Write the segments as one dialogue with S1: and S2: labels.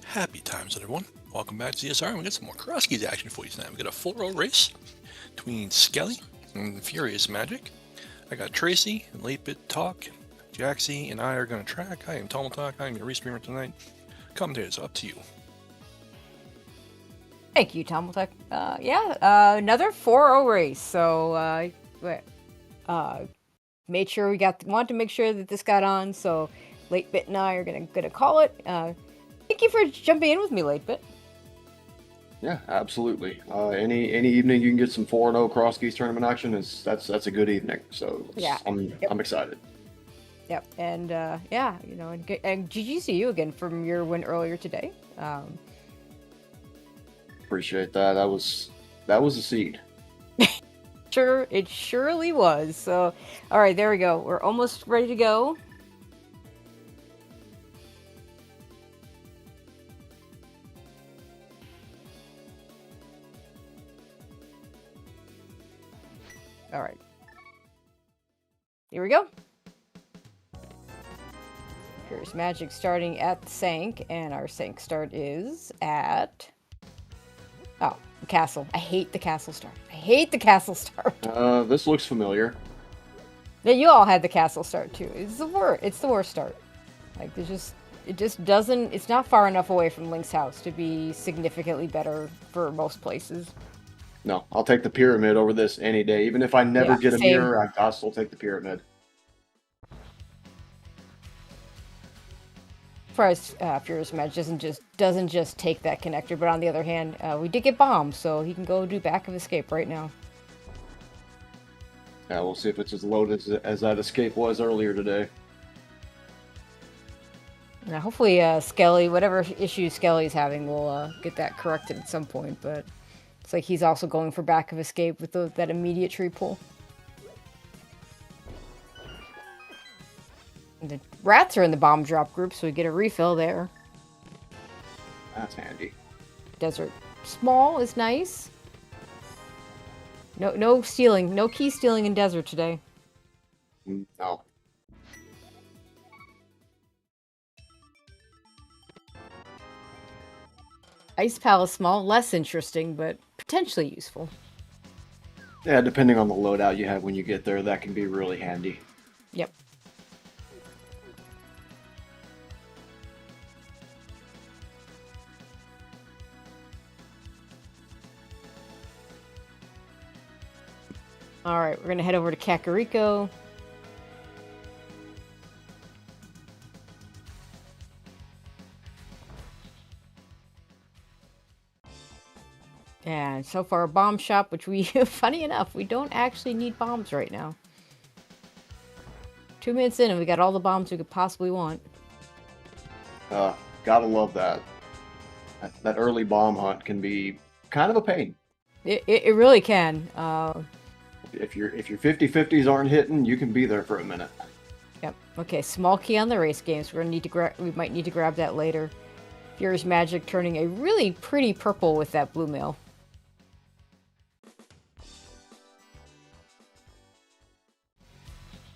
S1: Happy times, everyone. Welcome back to CSR. We got some more Crosskeys action for you tonight. We got a 4-row race between Skele and FuriousMagic. I got Tracy and 8-Bit Talk. Jaxie and I are going to track. I am Talk. I am your restreamer tonight. Commentators, up to you.
S2: Thank you, Tommeltech. Another 4-0 race. So, made sure wanted to make sure that this got on. So, 8-Bit and I are gonna call it. Thank you for jumping in with me, 8-Bit.
S3: Yeah, absolutely. Any evening you can get some 4-0 Crosskeys tournament action that's a good evening. So
S2: yeah,
S3: I'm excited.
S2: Yep, and and GG to you again from your win earlier today.
S3: Appreciate that. That was a seed.
S2: Sure, it surely was. So, all right, there we go. We're almost ready to go. All right. Here we go. FuriousMagic starting at the Sank, and our Sank start is at... Oh, the castle. I hate the castle start. I hate the castle start.
S3: This looks familiar.
S2: Yeah, you all had the castle start too. It's the worst start. Like, it just doesn't... It's not far enough away from Link's house to be significantly better for most places.
S3: No, I'll take the pyramid over this any day. Even if I never get a mirror, I'll still take the pyramid.
S2: As far as FuriousMagic doesn't just take that connector, but on the other hand, we did get bombed, so he can go do back of escape right now.
S3: Yeah, we'll see if it's as loaded as that escape was earlier today.
S2: Now, hopefully, Skele, whatever issue Skele's having, will get that corrected at some point, but it's like he's also going for back of escape with that immediate tree pull. And the rats are in the bomb drop group, so we get a refill there.
S3: That's handy.
S2: Desert small is nice. No stealing, no key stealing in desert today.
S3: No.
S2: Ice Palace small, less interesting, but potentially useful.
S3: Yeah, depending on the loadout you have when you get there, that can be really handy.
S2: Yep. All right, we're gonna head over to Kakariko. And so far, a bomb shop, which we, funny enough, we don't actually need bombs right now. 2 minutes in, and we got all the bombs we could possibly want.
S3: Gotta love that. That early bomb hunt can be kind of a pain.
S2: It really can.
S3: If your 50/50s aren't hitting, you can be there for a minute.
S2: Yep. Okay, small key on the race games. We're gonna need to we might need to grab that later. FuriousMagic turning a really pretty purple with that blue mail.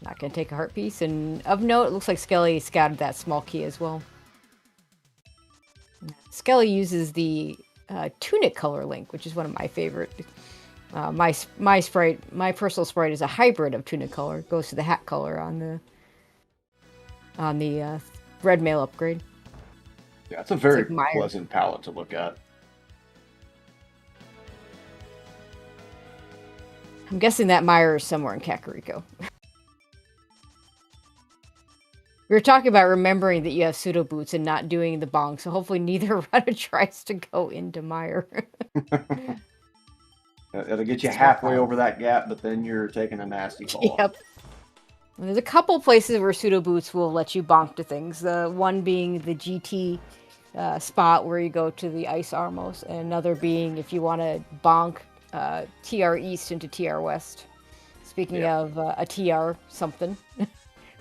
S2: Not gonna take a heart piece, and of note, it looks like Skele scouted that small key as well. Skele uses the tunic color link, which is one of my favorite. My personal sprite is a hybrid of tunic color. It goes to the hat color on the red mail upgrade.
S3: Yeah, it's a very pleasant palette to look at.
S2: I'm guessing that Meyer is somewhere in Kakariko. We were talking about remembering that you have pseudo boots and not doing the bong, so hopefully neither runner tries to go into Meyer.
S3: It'll get you halfway over that gap, but then you're taking a nasty fall.
S2: Yep. And there's a couple places where pseudo boots will let you bonk to things. One being the GT spot where you go to the Ice Armos, and another being if you want to bonk TR East into TR West. Speaking of a TR something,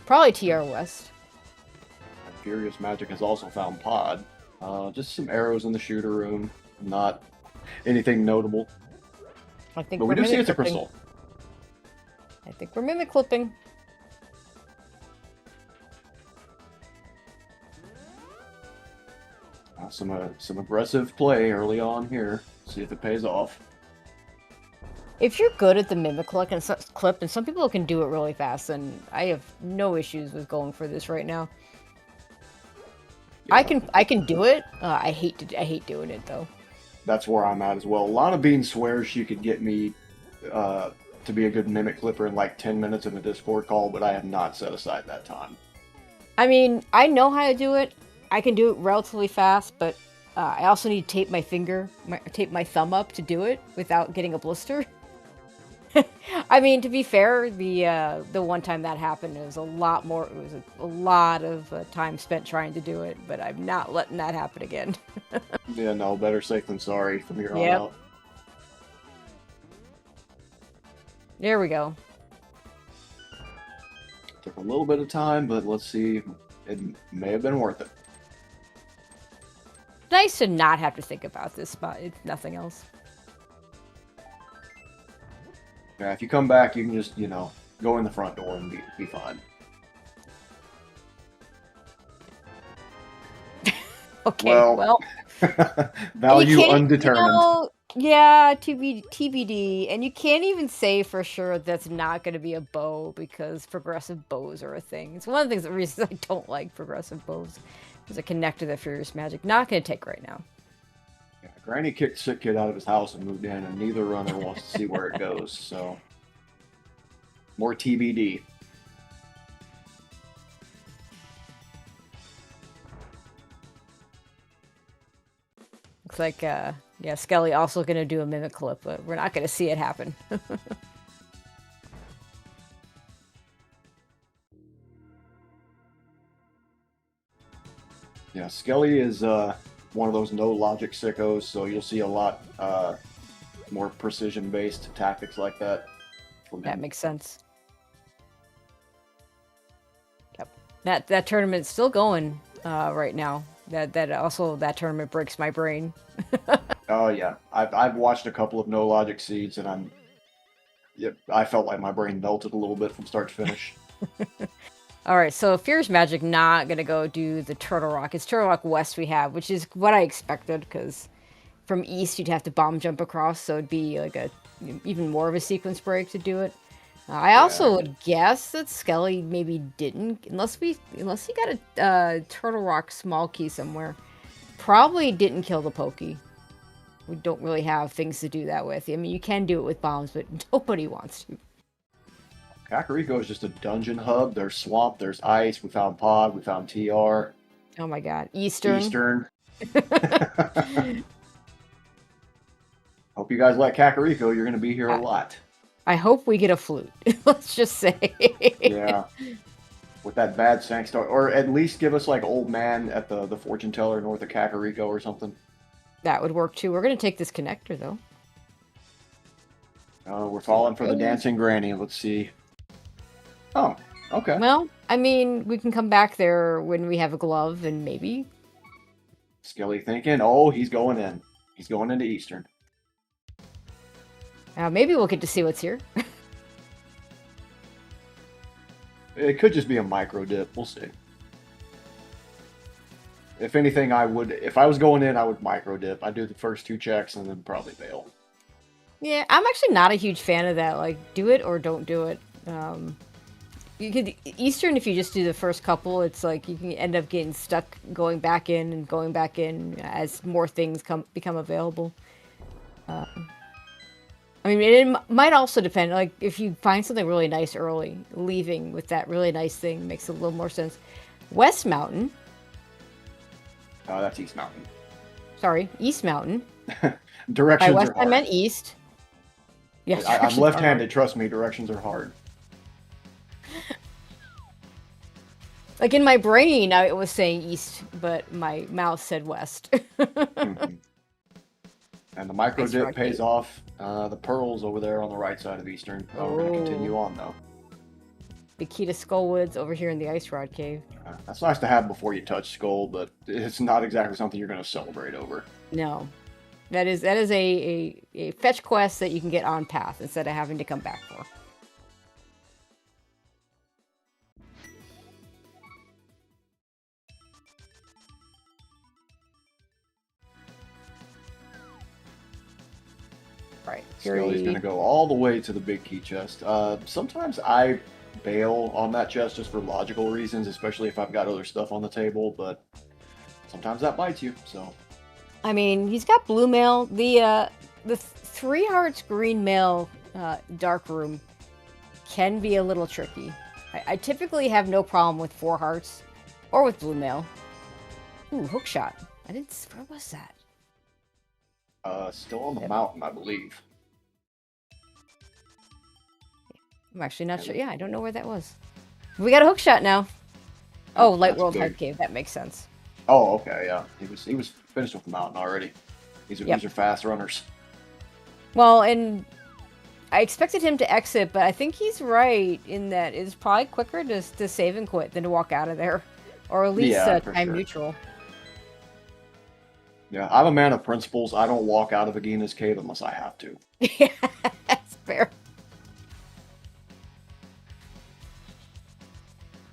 S2: probably TR West.
S3: FuriousMagic has also found Pod. Just some arrows in the shooter room, not anything notable.
S2: I think
S3: But we
S2: we're
S3: do see
S2: mimic
S3: it's a
S2: clipping.
S3: crystal.
S2: I think we're mimic clipping.
S3: Some aggressive play early on here. See if it pays off.
S2: If you're good at the mimic clip, and some people can do it really fast, then I have no issues with going for this right now.
S3: Yeah.
S2: I can do it. I hate doing it though.
S3: That's where I'm at as well. Lana Bean swears she could get me to be a good mimic clipper in like 10 minutes in a Discord call, but I have not set aside that time.
S2: I mean, I know how to do it. I can do it relatively fast, but I also need to tape my tape my thumb up to do it without getting a blister. I mean, to be fair, the one time that happened, it was a lot more. It was a lot of time spent trying to do it, but I'm not letting that happen again.
S3: Yeah, no, better safe than sorry from here on
S2: Yep.
S3: out.
S2: There we go.
S3: Took a little bit of time, but let's see. It may have been worth it.
S2: Nice to not have to think about this spot. It's nothing else.
S3: Yeah, if you come back, you can just, go in the front door and be fine.
S2: Okay, well
S3: value
S2: you can't-
S3: undetermined.
S2: Yeah, TBD, and you can't even say for sure that's not going to be a bow because progressive bows are a thing. It's one of the reasons I don't like progressive bows, because it connect to the FuriousMagic. Not going to take right now.
S3: Yeah, Granny kicked Sick Kid out of his house and moved in, and neither runner wants to see where it goes. So, more TBD.
S2: Looks like, yeah, Skele also going to do a mimic clip, but we're not going to see it happen.
S3: Yeah, Skelly is one of those no logic sickos, so you'll see a lot more precision based tactics like that from
S2: That
S3: him.
S2: makes sense. Yep. That tournament's still going right now. That tournament breaks my brain.
S3: Oh yeah, I've watched a couple of no logic seeds, and I felt like my brain melted a little bit from start to finish.
S2: All right, so FuriousMagic not gonna go do the Turtle Rock. It's Turtle Rock West we have, which is what I expected, because from east you'd have to bomb jump across, so it'd be like even more of a sequence break to do it. I also would guess that Skele maybe didn't, unless he got a Turtle Rock small key somewhere. Probably didn't kill the Pokey. We don't really have things to do that with. I mean, you can do it with bombs, but nobody wants to.
S3: Kakariko is just a dungeon hub. There's swamp, there's ice. We found pod, we found TR.
S2: Oh my god, Eastern.
S3: Hope you guys like Kakariko. You're going to be here a lot.
S2: I hope we get a flute. Let's just say.
S3: Yeah. With that bad Sank Star. Or at least give us like Old Man at the fortune teller north of Kakariko or something.
S2: That would work too. We're going to take this connector though.
S3: We're falling for the dancing granny. Let's see. Oh, okay.
S2: Well, I mean, we can come back there when we have a glove and maybe.
S3: Skele thinking, oh, he's going in. He's going into Eastern.
S2: Maybe we'll get to see what's here.
S3: It could just be a micro dip. We'll see. If anything, if I was going in, I would micro dip. I'd do the first 2 checks and then probably bail.
S2: Yeah, I'm actually not a huge fan of that. Like, do it or don't do it. You could Eastern, if you just do the first couple, it's like you can end up getting stuck going back in and going back in as more things become available. I mean, it might also depend. Like, if you find something really nice early, leaving with that really nice thing makes a little more sense. West Mountain.
S3: That's East Mountain.
S2: Sorry, East Mountain.
S3: Directions
S2: By West,
S3: are hard.
S2: I meant East. Yes,
S3: I'm left-handed. Trust me, directions are hard.
S2: Like in my brain, I was saying East, but my mouth said West.
S3: Mm-hmm. And the micro dip pays off. The pearls over there on the right side of Eastern. We're going to continue on, though.
S2: The key to Skullwoods over here in the Ice Rod Cave.
S3: That's nice to have before you touch Skull, but it's not exactly something you're going to celebrate over.
S2: No. That is a fetch quest that you can get on path instead of having to come back for. Right.
S3: Skele's going to go all the way to the big key chest. Sometimes I bail on that chest just for logical reasons, especially if I've got other stuff on the table, but sometimes that bites you, so.
S2: I mean, he's got blue mail. The 3 hearts green mail dark room can be a little tricky. I typically have no problem with 4 hearts or with blue mail. Ooh, hook shot. I didn't. Where was that?
S3: Still on the mountain, I believe.
S2: I'm actually not sure. Yeah, I don't know where that was. We got a hook shot now. Oh, Light World Hype Cave. That makes sense.
S3: Oh, okay, yeah. He was finished with the mountain already. These are fast runners.
S2: Well, and I expected him to exit, but I think he's right in that it's probably quicker to save and quit than to walk out of there, or at least time neutral.
S3: Yeah, I'm a man of principles. I don't walk out of Agina's cave unless I have to.
S2: Yeah, that's fair.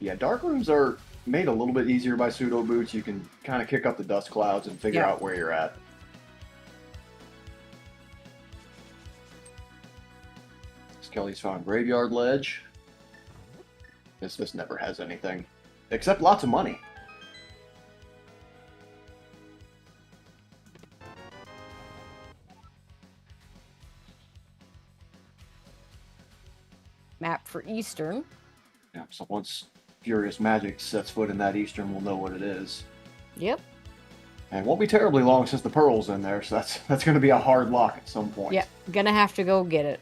S3: Yeah, dark rooms are made a little bit easier by pseudo boots. You can kind of kick up the dust clouds and figure out where you're at. Skelly's found Graveyard Ledge. This never has anything. Except lots of money.
S2: Map for Eastern.
S3: Yeah, so once FuriousMagic sets foot in that Eastern, we'll know what it is.
S2: Yep.
S3: And it won't be terribly long since the Pearl's in there, so that's going to be a hard lock at some point.
S2: Yeah, gonna have to go get it.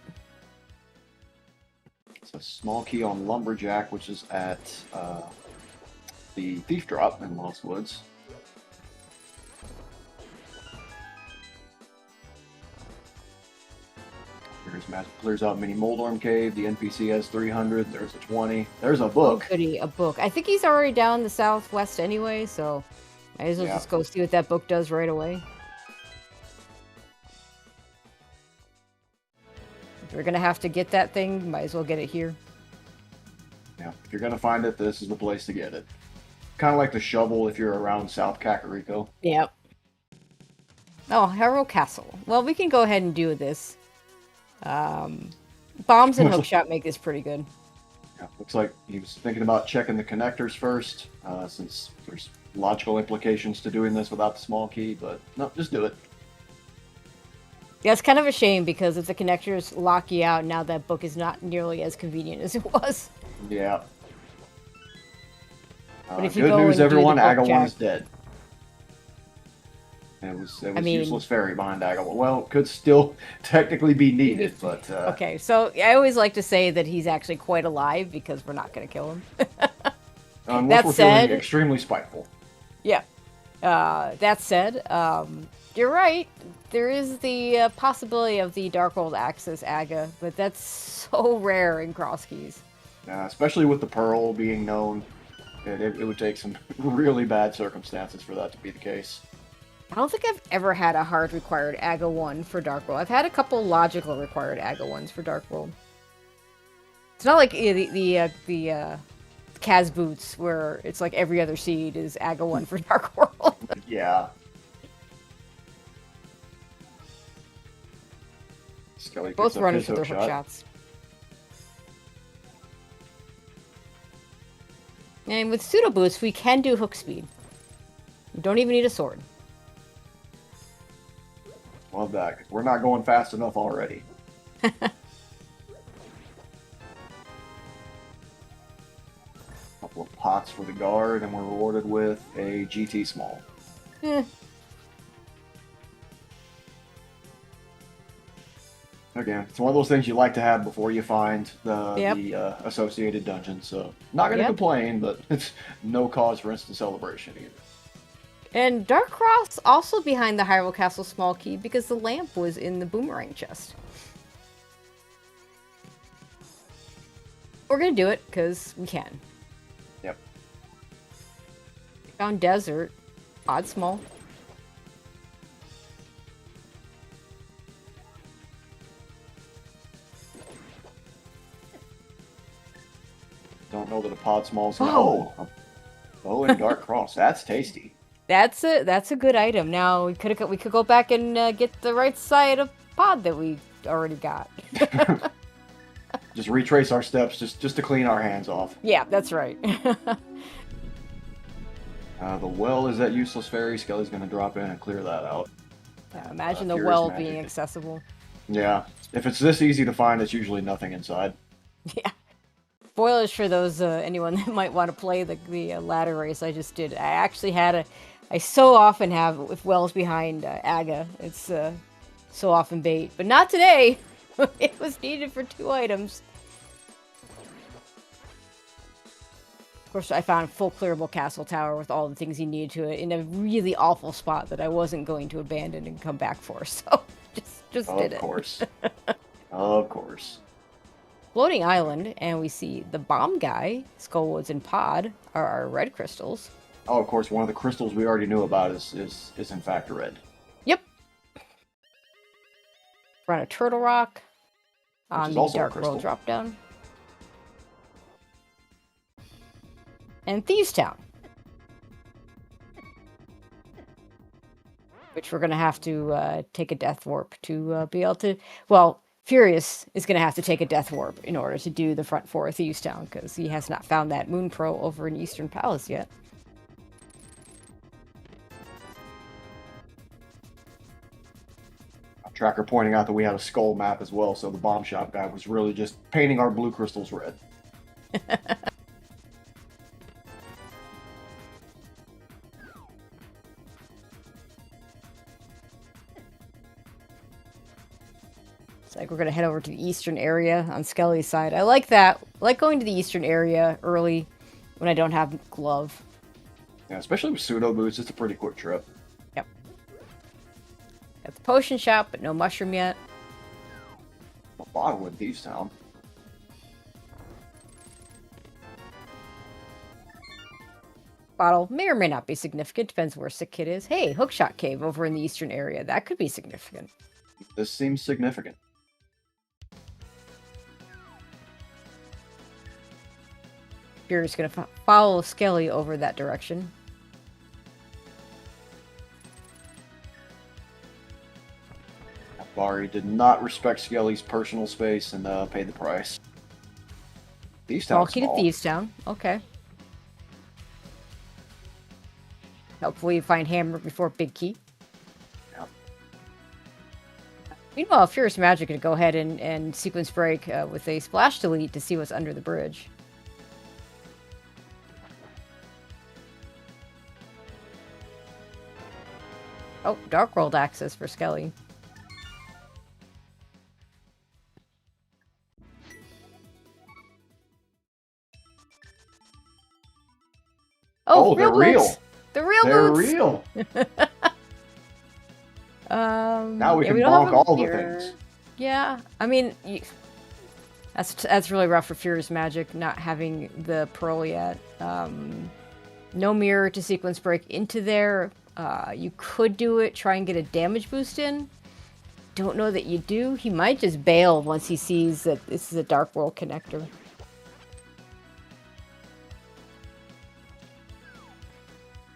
S3: It's a small key on Lumberjack, which is at the Thief Drop in Lost Woods. FuriousMagic clears out Mini Moldorm Cave. The NPC has 300. There's a 20. There's a book.
S2: Oh, goody, a book. I think he's already down the southwest anyway, so I might as well just go see what that book does right away. If we're gonna have to get that thing, might as well get it here.
S3: Yeah, if you're gonna find it, this is the place to get it. Kind of like the shovel if you're around South Kakariko.
S2: Yep. Oh, Harrow Castle. Well, we can go ahead and do this. Bombs and hookshot make this pretty good.
S3: Yeah, looks like he was thinking about checking the connectors first, since there's logical implications to doing this without the small key, but no, just do it.
S2: Yeah, it's kind of a shame because if the connectors lock you out, now that book is not nearly as convenient as it was.
S3: Yeah.
S2: But if you
S3: good
S2: go
S3: news,
S2: and
S3: everyone,
S2: do the book
S3: Aga1 is
S2: check-
S3: dead. It was
S2: I mean,
S3: useless fairy behind Aga1. Well, could still technically be needed, but...
S2: Okay, so I always like to say that he's actually quite alive because we're not going to kill him.
S3: Unless we're feeling extremely spiteful.
S2: Yeah. That said, you're right. There is the possibility of the Darkhold Axis Aga, but that's so rare in Crosskeys.
S3: Especially with the Pearl being known, it would take some really bad circumstances for that to be the case.
S2: I don't think I've ever had a hard required Aga 1 for Dark World. I've had a couple logical required Aga 1s for Dark World. It's not like the Kaz boots where it's like every other seed is Aga 1 for Dark World.
S3: Yeah. Skele
S2: Both runners with their hook shots. And with pseudo boots, we can do hook speed. You don't even need a sword.
S3: Love that, 'cause we're not going fast enough already. Couple of pots for the guard, and we're rewarded with a GT small. Again, it's one of those things you like to have before you find the associated dungeon, so not going to complain, but it's no cause for instant celebration either. And
S2: Dark Cross also behind the Hyrule Castle small key because the lamp was in the boomerang chest. We're going to do it because we can.
S3: Yep.
S2: Found desert. Odd small.
S3: Don't know that a pod small is gonna.
S2: Oh.
S3: Oh, a bow and dart cross. That's tasty.
S2: That's a good item. Now we could go back and get the right side of pod that we already got.
S3: Just retrace our steps, just to clean our hands off.
S2: Yeah, that's right.
S3: The well is that useless fairy. Skele's gonna drop in and clear that out.
S2: Yeah, imagine the well being accessible.
S3: Yeah, if it's this easy to find, it's usually nothing inside.
S2: Yeah. Spoilers for those anyone that might want to play the ladder race I just did. I so often have with wells behind Aga. It's so often bait, but not today. It was needed for 2 items. Of course, I found full clearable castle tower with all the things you need to it in a really awful spot that I wasn't going to abandon and come back for. So just did it.
S3: Of course. Of course.
S2: Floating island, and we see the bomb guy, Skullwoods and Pod are our red crystals.
S3: Oh, of course, one of the crystals we already knew about is in fact red.
S2: Yep. We're on a turtle rock on the Dark World drop down. And Thieves Town, which we're going to have to take a death warp to be able to... Well, Furious is going to have to take a death warp in order to do the front 4 of Thieves Town, because he has not found that Moon Pro over in Eastern Palace yet.
S3: Tracker pointing out that we had a skull map as well, so the bomb shop guy was really just painting our blue crystals red.
S2: It's like we're going to head over to the eastern area on Skele's side. I like that. I like going to the eastern area early when I don't have glove.
S3: Yeah, especially with pseudo boots, it's a pretty quick trip.
S2: Yep. Got the potion shop, but no mushroom yet.
S3: A bottle in Thieves Town.
S2: Bottle may or may not be significant, depends where Sick Kid is. Hey, Hookshot Cave over in the eastern area. That could be significant.
S3: This seems significant.
S2: You're just going to follow Skele over that direction.
S3: Bari did not respect Skele's personal space and paid the price. Thieves Town.
S2: Key to Thieves Town. Okay. Hopefully you find Hammer before Big Key.
S3: Yep.
S2: Meanwhile, FuriousMagic could go ahead and sequence break with a splash delete to see what's under the bridge. Oh, Dark World access for Skele. Oh,
S3: they're real.
S2: The real
S3: they're
S2: boots.
S3: real. Now we can
S2: don't
S3: bonk
S2: have
S3: all the
S2: here.
S3: things.
S2: Yeah, I mean, that's really rough for FuriousMagic not having the pearl yet. No mirror to sequence break into there. You could do it, try and get a damage boost in. Don't know that you do. He might just bail once he sees that this is a Dark World connector.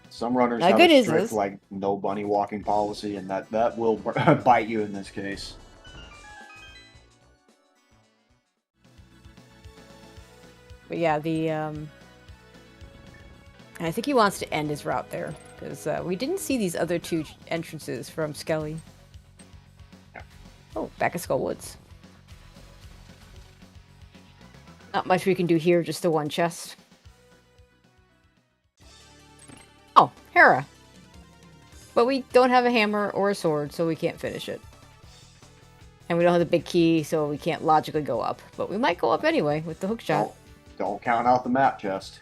S3: Some runners have a strict, like, no bunny walking policy, and that will bite you in this case.
S2: But yeah, I think he wants to end his route there, because we didn't see these other 2 entrances from Skele.
S3: Yeah.
S2: Oh, back at Skullwoods. Not much we can do here, just the 1 chest. Oh, Hera. But we don't have a hammer or a sword, so we can't finish it. And we don't have the big key, so we can't logically go up. But we might go up anyway with the hookshot.
S3: Don't count out the map chest.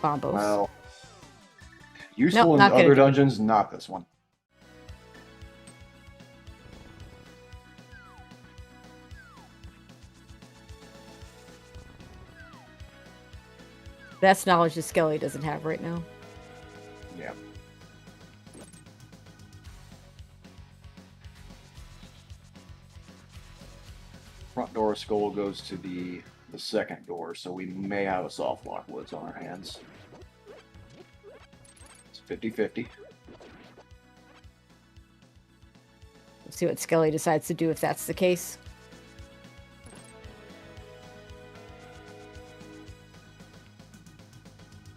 S2: Bombos.
S3: Well, useful in other dungeons, not this one.
S2: That's knowledge that Skele doesn't have right now.
S3: Yeah. Front door of Skele goes to the second door, so we may have a soft lock woods on our hands. It's 50-50.
S2: Let's see what Skele decides to do if that's the case.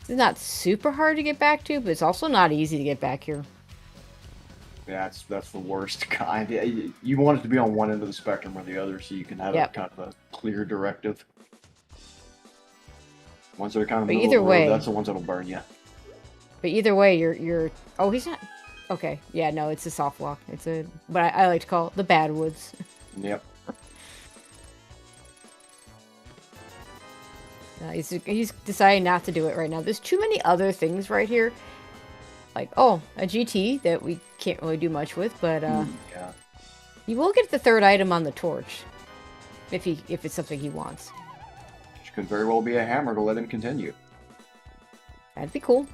S2: It's not super hard to get back to, but it's also not easy to get back here.
S3: Yeah, that's the worst kind. You want it to be on one end of the spectrum or the other, so you can have a kind of a clear directive. Ones that are kind of middle of the road, that's the ones that'll burn you.
S2: But either way, you're. Oh, he's not. Okay, yeah, no, it's a soft lock. It's a what I like to call the bad woods.
S3: Yep.
S2: He's deciding not to do it right now. There's too many other things right here. Like, oh, a GT that we can't really do much with, but
S3: yeah.
S2: You will get the third item on the torch if it's something he wants.
S3: Which could very well be a hammer to let him continue.
S2: That'd be cool.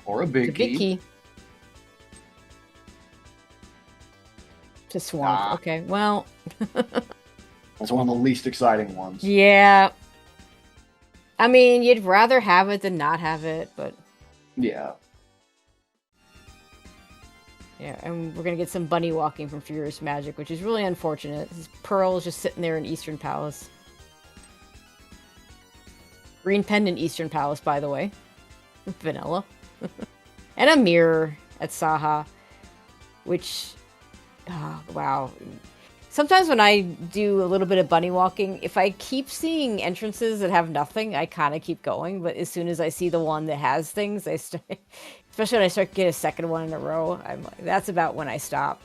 S3: Or a big key.
S2: Big key. To swamp. Okay, well.
S3: That's one of the least exciting ones.
S2: Yeah. I mean, you'd rather have it than not have it, but...
S3: Yeah.
S2: Yeah, and we're gonna get some bunny walking from FuriousMagic, which is really unfortunate. This Pearl is just sitting there in Eastern Palace. Green pendant Eastern Palace, by the way. Vanilla. And a mirror at Saha, which... Oh, wow. Sometimes when I do a little bit of bunny walking, if I keep seeing entrances that have nothing, I kind of keep going. But as soon as I see the one that has things, I start, especially when I start to get a second one in a row, I'm like, that's about when I stop.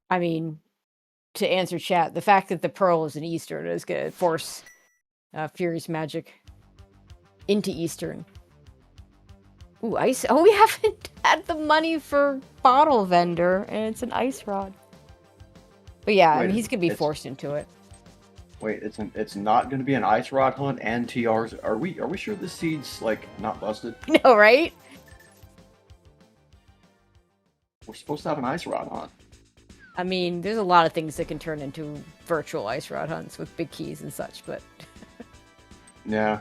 S2: I mean, to answer chat, the fact that the Pearl is an Eastern is going to force FuriousMagic into Eastern. Ooh, ice. Oh, we haven't had the money for Bottle Vendor, and it's an ice rod. But yeah, I mean, he's going to be forced into it.
S3: Wait, it's not going to be an ice rod hunt and TRs. Are we sure this seed's like not busted?
S2: No, right?
S3: We're supposed to have an ice rod hunt.
S2: I mean, there's a lot of things that can turn into virtual ice rod hunts with big keys and such, but
S3: yeah,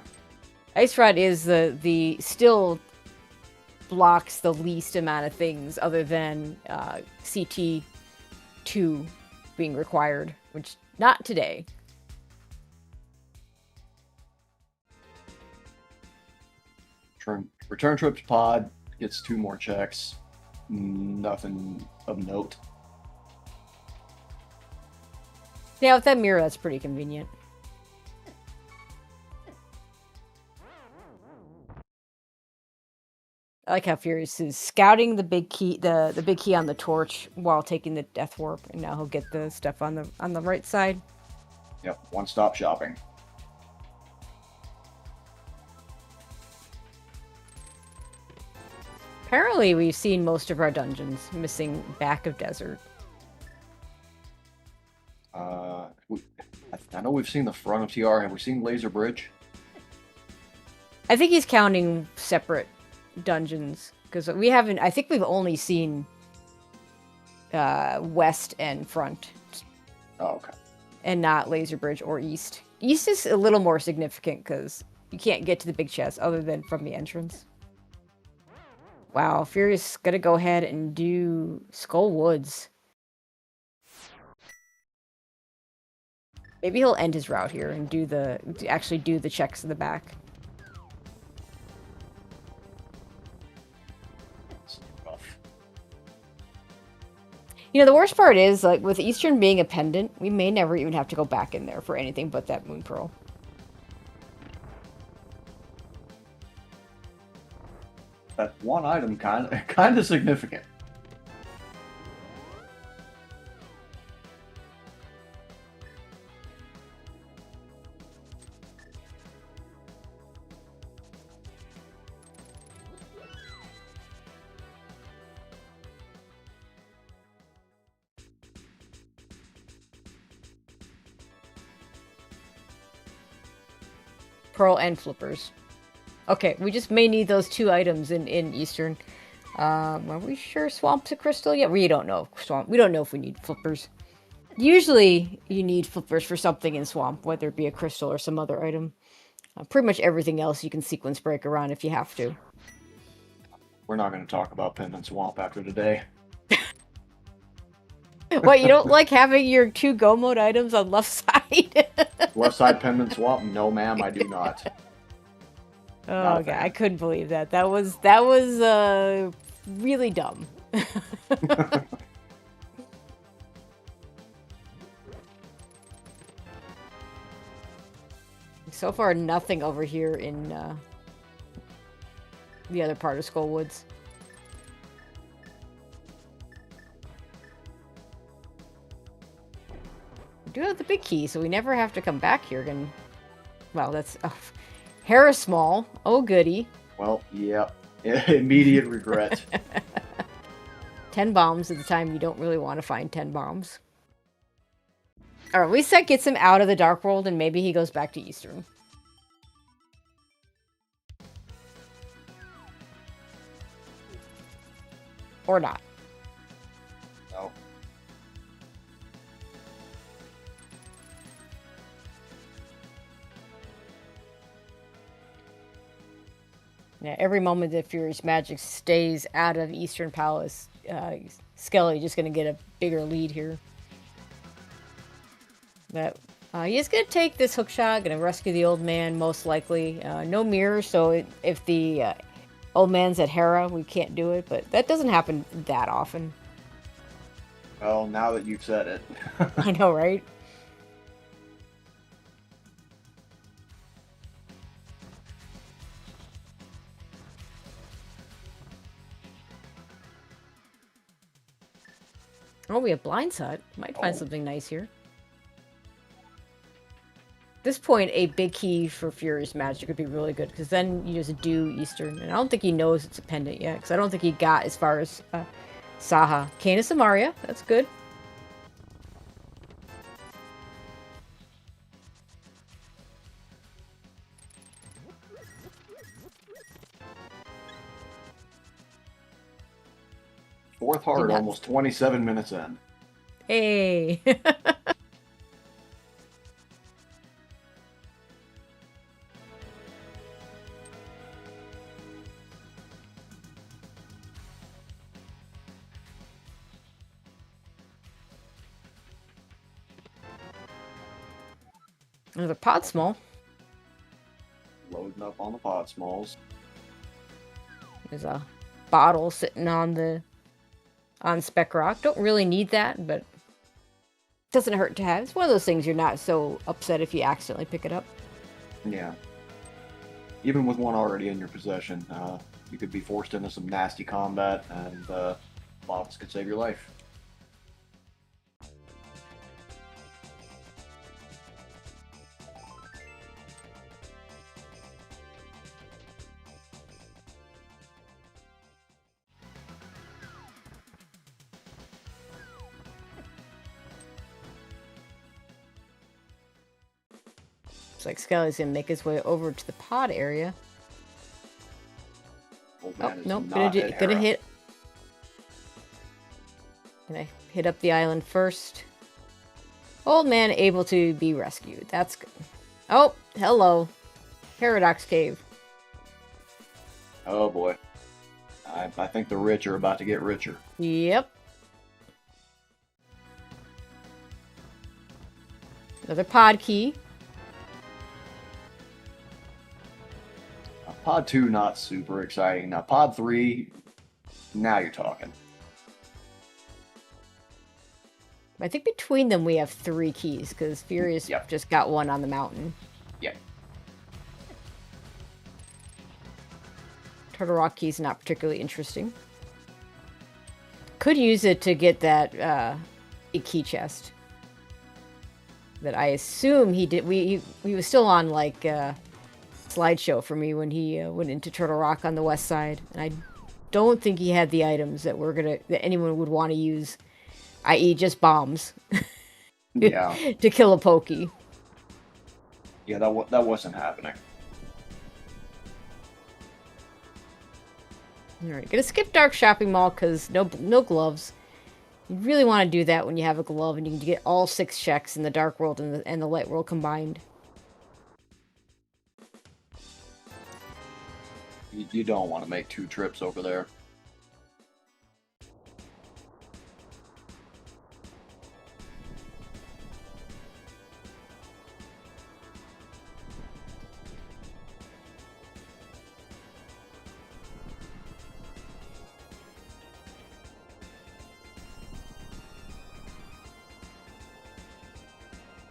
S2: ice rod is the still blocks the least amount of things other than CT2 being required, which not today.
S3: Return trip to pod gets 2 more checks. Nothing of note.
S2: Yeah, with that mirror, that's pretty convenient. I like how Furious is scouting the big key, the big key on the torch while taking the death warp, and now he'll get the stuff on the right side.
S3: Yep, one-stop shopping.
S2: Apparently, we've seen most of our dungeons missing back of desert.
S3: I know we've seen the front of TR. Have we seen Laser Bridge?
S2: I think he's counting separate dungeons because we haven't. I think we've only seen west and front.
S3: Oh, okay.
S2: And not Laser Bridge or east. East is a little more significant because you can't get to the big chest other than from the entrance. Wow, Furious gonna go ahead and do Skull Woods. Maybe he'll end his route here and actually do the checks in the back. You know, the worst part is, like, with Eastern being a pendant, we may never even have to go back in there for anything but that Moon Pearl.
S3: that one item kind of significant.
S2: Pearl and flippers. Okay, we just may need those 2 items in Eastern. Are we sure Swamp's a crystal? Yeah, we don't know Swamp. We don't know if we need flippers. Usually, you need flippers for something in Swamp, whether it be a crystal or some other item. Pretty much everything else you can sequence break around if you have to.
S3: We're not going to talk about Pendant Swamp after today.
S2: What, you don't like having your 2 go mode items on left side?
S3: Left side Pendant Swamp? No, ma'am, I do not.
S2: Oh god, I couldn't believe that. That was really dumb. So far, nothing over here in the other part of Skull Woods. We do have the big key, so we never have to come back here again. Well, that's... Oh, Hera Small. Oh, goody.
S3: Well, yeah. Immediate regret.
S2: 10 bombs at the time you don't really want to find 10 bombs. Or at least that gets him out of the Dark World, and maybe he goes back to Eastern. Or not.
S3: No.
S2: Yeah, every moment that FuriousMagic stays out of Eastern Palace, Skele just going to get a bigger lead here. But he is going to take this hookshot, going to rescue the old man, most likely. No mirror, so if the old man's at Hera, we can't do it, but that doesn't happen that often.
S3: Well, now that you've said it.
S2: I know, right? Oh, we have Blindside. Might find something nice here. At this point, a big key for FuriousMagic would be really good, because then you just do Eastern. And I don't think he knows it's a pendant yet, because I don't think he got as far as Saha. Canis Amaria, that's good.
S3: Fourth heart, almost 27 minutes in.
S2: Hey! Another pod small.
S3: Loading up on the pod smalls.
S2: There's a bottle sitting on Spec Rock. Don't really need that, but doesn't hurt to have. It's one of those things you're not so upset if you accidentally pick it up.
S3: Yeah. Even with one already in your possession, you could be forced into some nasty combat, and bottles could save your life.
S2: Looks like Skele's gonna make his way over to the pod area.
S3: Oh,
S2: nope, gonna hit up the island first. Old man able to be rescued. That's good. Oh, hello. Paradox Cave.
S3: Oh boy. I think the rich are about to get richer.
S2: Yep. Another pod key.
S3: Pod 2, not super exciting. Now, Pod 3, now you're talking.
S2: I think between them we have 3 keys, because Furious just got one on the mountain.
S3: Yep.
S2: Turtle Rock key's not particularly interesting. Could use it to get that a key chest. That I assume he did. He was still on like slideshow for me when he went into Turtle Rock on the west side, and I don't think he had the items that that anyone would want to use, i.e., just bombs.
S3: Yeah.
S2: To kill a pokey.
S3: Yeah, that wasn't happening.
S2: Alright, gonna skip Dark Shopping Mall because no gloves. You really want to do that when you have a glove and you can get all 6 checks in the Dark World and the Light World combined.
S3: You don't want to make 2 trips over there.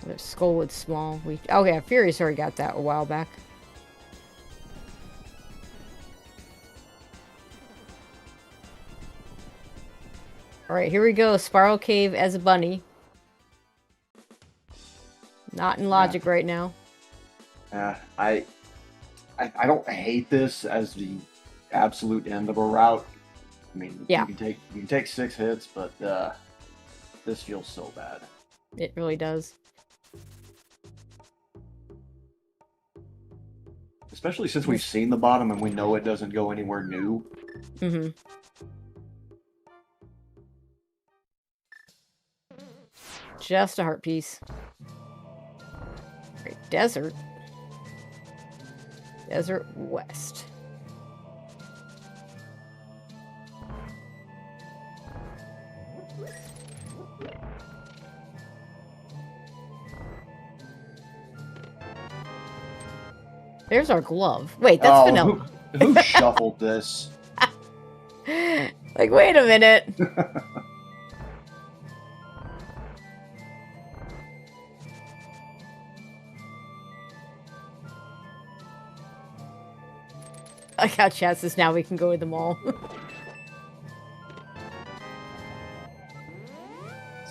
S2: The Skullwood's small. Oh yeah, Furious already got that a while back. Alright, here we go. Spiral Cave as a bunny. Not in logic right now.
S3: I don't hate this as the absolute end of a route. I mean,
S2: yeah.
S3: you can take 6 hits, but this feels so bad.
S2: It really does.
S3: Especially since we've seen the bottom and we know it doesn't go anywhere new.
S2: Mm-hmm. Just a heart piece. Right, desert. Desert West. There's our glove. Wait, that's vanilla.
S3: Who shuffled this?
S2: Like, wait a minute. I like how chat says now we can go to the mall.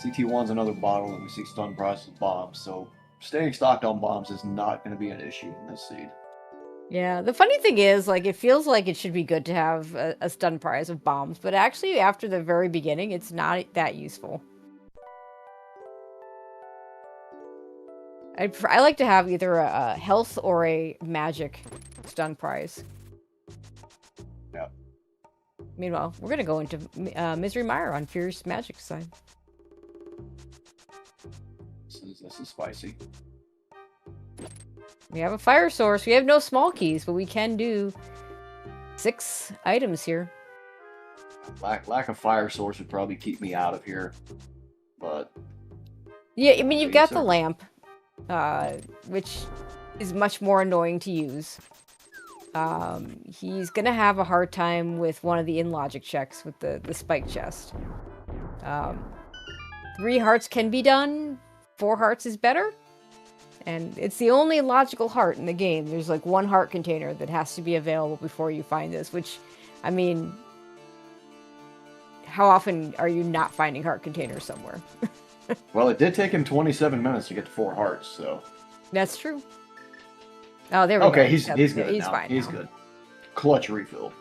S3: CT1's another bottle and we see stun price with bombs, so staying stocked on bombs is not going to be an issue in this seed.
S2: Yeah, the funny thing is, like, it feels like it should be good to have a stun prize of bombs, but actually, after the very beginning, it's not that useful. I like to have either a health or a magic stun prize.
S3: Yeah.
S2: Meanwhile, we're gonna go into Misery Mire on FuriousMagic side.
S3: This is spicy.
S2: We have a fire source. We have no small keys, but we can do 6 items here.
S3: Lack of fire source would probably keep me out of here, but
S2: yeah, I mean you've got the lamp, which is much more annoying to use. He's gonna have a hard time with one of the in-logic checks with the spike chest. 3 hearts can be done. 4 hearts is better. And it's the only logical heart in the game. There's like 1 heart container that has to be available before you find this, which, I mean, how often are you not finding heart containers somewhere?
S3: Well, it did take him 27 minutes to get to 4 hearts, so.
S2: That's true. Oh, there we go.
S3: Okay, he's good
S2: He's
S3: now.
S2: fine
S3: He's
S2: now.
S3: good. Clutch refill.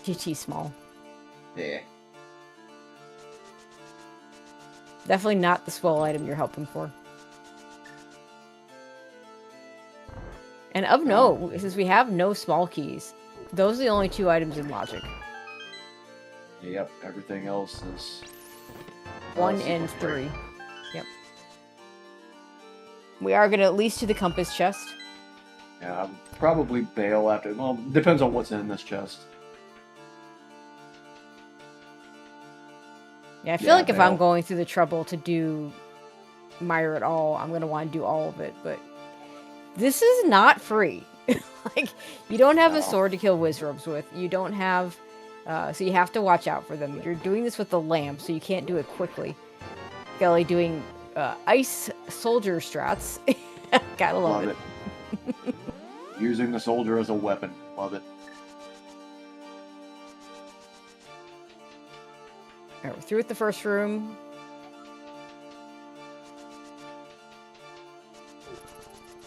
S2: GT small.
S3: Yeah.
S2: Definitely not the swell item you're helping for. And of note, since we have no small keys, those are the only 2 items in logic.
S3: Yep, everything else is
S2: 1 and 3. Yep. We are going to at least do the compass chest.
S3: Yeah, I'll probably bail after. Well, depends on what's in this chest.
S2: Yeah, I feel like if I'm going through the trouble to do Mire at all, I'm going to want to do all of it, but this is not free. Like, you don't have a
S3: No.
S2: sword to kill Wizrobes with. You don't have... so you have to watch out for them. You're doing this with the lamp, so you can't do it quickly. Skele doing ice soldier strats. Gotta love it.
S3: Using the soldier as a weapon. Love it.
S2: Alright, we're through with the first room.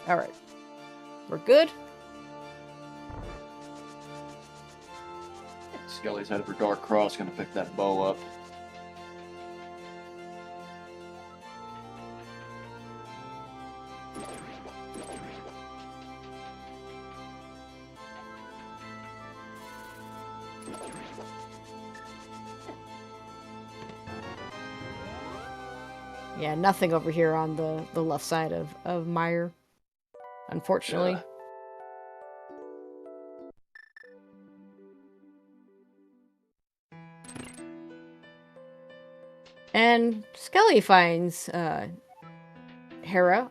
S2: Alright. We're good.
S3: Skele's headed for Dark Cross, gonna pick that bow up.
S2: Yeah, nothing over here on the left side of Meyer, unfortunately.
S3: Yeah.
S2: And Skele finds Hera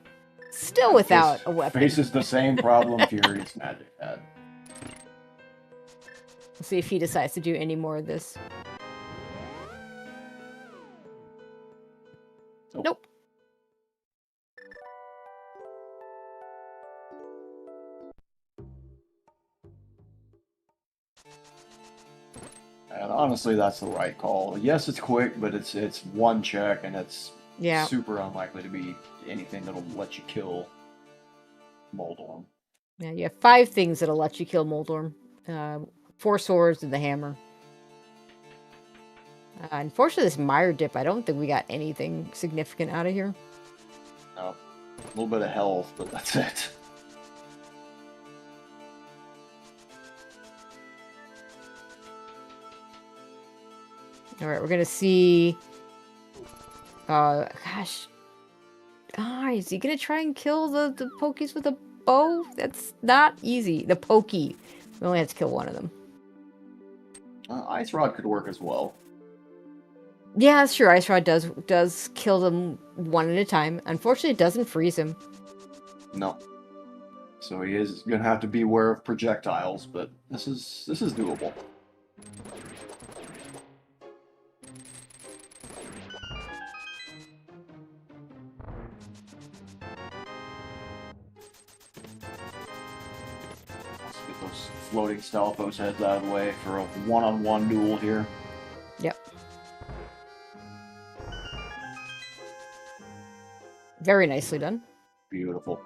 S2: still without a weapon.
S3: Faces the same problem FuriousMagic had.
S2: We'll see if he decides to do any more of this. Nope.
S3: And honestly, that's the right call. Yes, it's quick, but it's one check, and it's super unlikely to be anything that'll let you kill Moldorm.
S2: Yeah, you have 5 things that'll let you kill Moldorm. 4 swords and the hammer. Unfortunately, this Meyer dip, I don't think we got anything significant out of here.
S3: No. A little bit of health, but that's it.
S2: Alright, we're gonna see... gosh. Is he gonna try and kill the Pokies with a bow? That's not easy. The Pokey. We only have to kill one of them.
S3: Ice Rod could work as well.
S2: Yeah, that's true. Ice Rod does kill them one at a time. Unfortunately, it doesn't freeze him.
S3: No. So he is gonna have to be aware of projectiles, but this is doable. Let's get those floating Stalfos heads out of the way for a one-on-one duel here.
S2: Yep. Very nicely done.
S3: Beautiful.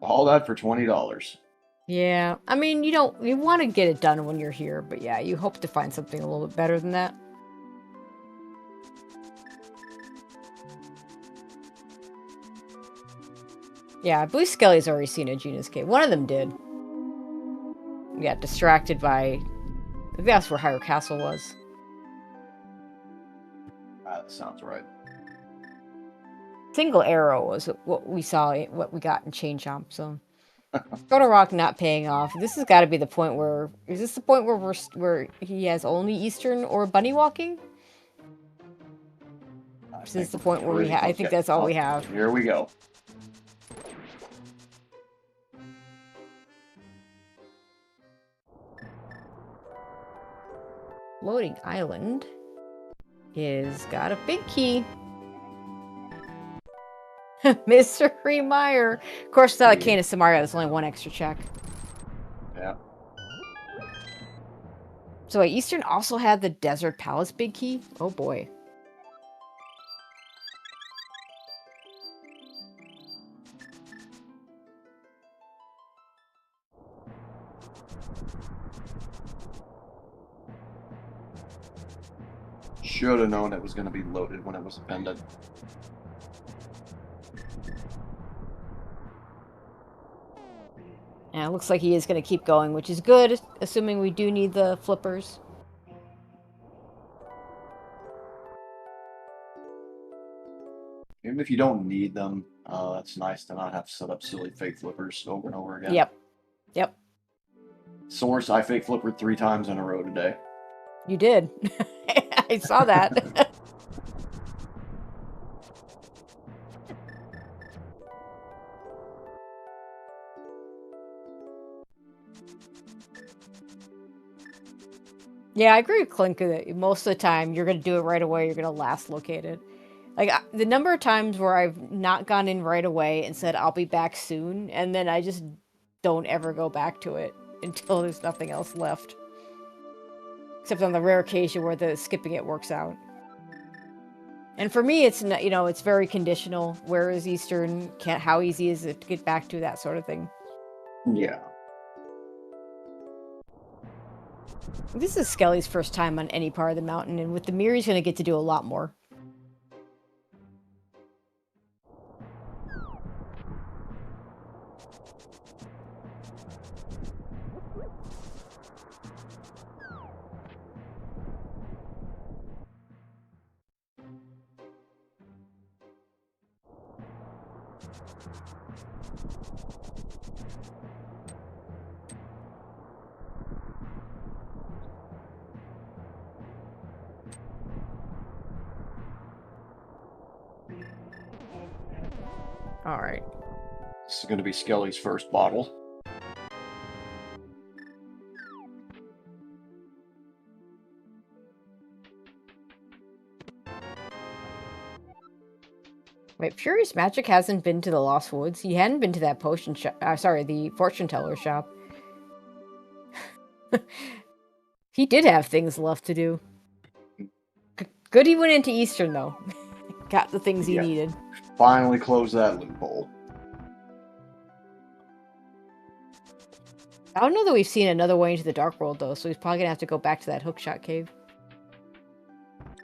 S3: All that for $20.
S2: Yeah, I mean, you want to get it done when you're here, but yeah, you hope to find something a little bit better than that. Yeah, I believe Skele's already seen a Gina's Cave. One of them did. We got distracted by... I think that's where Hyrule Castle was.
S3: That sounds right.
S2: Single arrow was what we saw, what we got in Chain Chomp, so... Photo Rock not paying off. This has got to be the point where... Is this the point where he has only Eastern or Bunny Walking? This is the point where we I think that's all we have.
S3: Here we go.
S2: Loading Island is got a big key. Mr. Meyer. Of course, it's not like Canis Samaria. There's only one extra check.
S3: Yeah.
S2: So wait, Eastern also had the Desert Palace big key? Oh boy.
S3: Should have known it was going to be loaded when it was appended.
S2: Yeah, it looks like he is going to keep going, which is good, assuming we do need the flippers.
S3: Even if you don't need them, it's nice to not have to set up silly fake flippers over and over again.
S2: Yep. Yep.
S3: Source, I fake flippered 3 times in a row today.
S2: You did. I saw that. Yeah, I agree with Clink that most of the time you're going to do it right away. You're going to last locate it. Like, the number of times where I've not gone in right away and said, I'll be back soon, and then I just don't ever go back to it until there's nothing else left. Except on the rare occasion where the skipping it works out. And for me, it's not, it's very conditional. Where is Eastern? How easy is it to get back to, that sort of thing.
S3: Yeah.
S2: This is Skele's first time on any part of the mountain, and with the mirror, he's going to get to do a lot more. All right.
S3: This is going to be Skele's first bottle.
S2: Wait, FuriousMagic hasn't been to the Lost Woods. He hadn't been to that potion shop. Sorry, the fortune teller shop. He did have things left to do. Good he went into Eastern, though. Got the things he needed.
S3: Finally closed that loophole.
S2: I don't know that we've seen another way into the Dark World, though, so he's probably going to have to go back to that hookshot cave.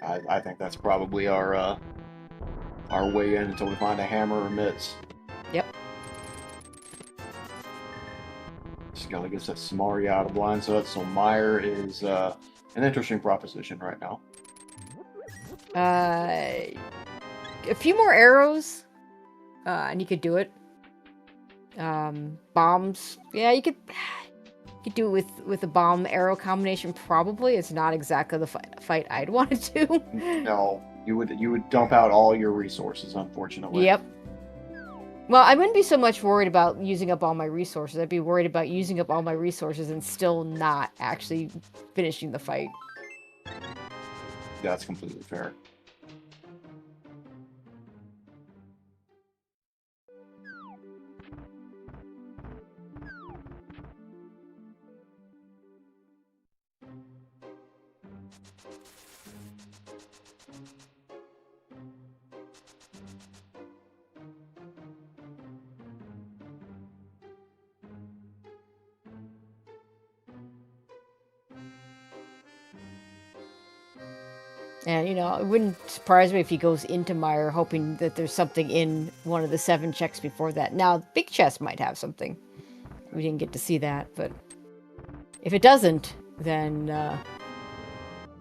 S3: I think that's probably our way in until we find a hammer or mitts.
S2: Yep.
S3: Skele gets that Samari out of blind set, so Meyer is an interesting proposition right now.
S2: A few more arrows, and you could do it. Bombs. Yeah, you could do it with a bomb arrow combination. Probably it's not exactly the fight I'd want to do.
S3: No, you would dump out all your resources, unfortunately.
S2: Yep. Well, I wouldn't be so much worried about using up all my resources. I'd be worried about using up all my resources and still not actually finishing the fight.
S3: That's completely fair.
S2: And, it wouldn't surprise me if he goes into Meyer hoping that there's something in one of the 7 checks before that. Now, Big Chest might have something. We didn't get to see that, but if it doesn't, then...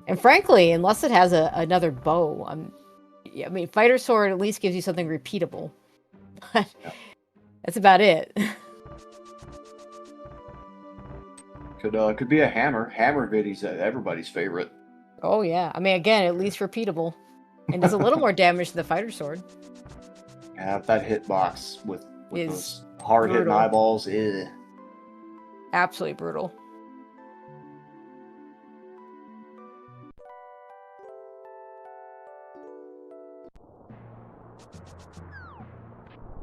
S2: And frankly, unless it has another bow, I mean, Fighter Sword at least gives you something repeatable. But that's about it.
S3: Could be a hammer. Hammer viddy's everybody's favorite.
S2: Oh, yeah. I mean, again, at least repeatable. And does a little more damage to the Fighter Sword.
S3: Yeah, that hitbox with those
S2: Is
S3: hard-hitting eyeballs,
S2: absolutely brutal.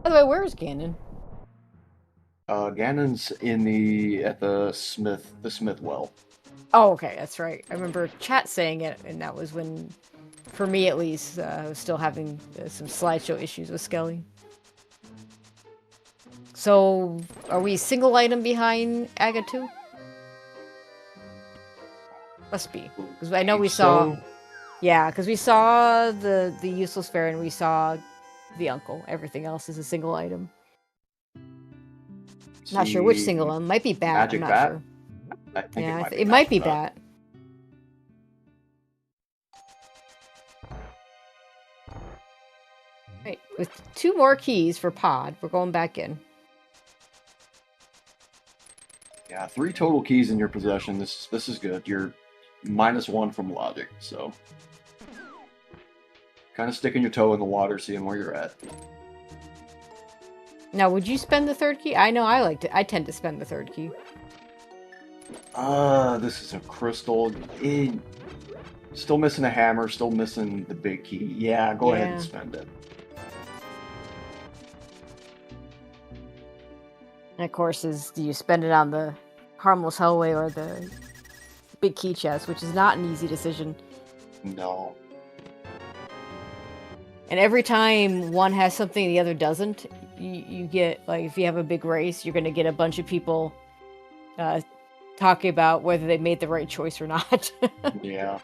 S2: By the way, where is Ganon?
S3: Ganon's at the Smith well.
S2: Oh, okay, that's right. I remember chat saying it, and that was when, for me at least, I was still having some slideshow issues with Skele. So, are we single item behind Aga 2? Must be. Because I know we saw... Yeah, because we saw the useless fair and we saw the uncle. Everything else is a single item. Not sure which single one. Might be Bat.
S3: Magic
S2: I'm not
S3: Bat?
S2: sure.
S3: I think
S2: Yeah,
S3: it might be
S2: Bat. Right, with 2 more keys for Pod, we're going back in.
S3: Yeah, 3 total keys in your possession. This is good. You're -1 from logic, so kind of sticking your toe in the water, seeing where you're at.
S2: Now, would you spend the 3rd key? I know I tend to spend the 3rd key.
S3: This is a crystal. Still missing a hammer, still missing the big key. Yeah, go ahead and spend it.
S2: And of course, do you spend it on the harmless hallway or the big key chest, which is not an easy decision.
S3: No.
S2: And every time one has something the other doesn't, you get, like, if you have a big race, you're going to get a bunch of people talking about whether they made the right choice or not.
S3: Yeah.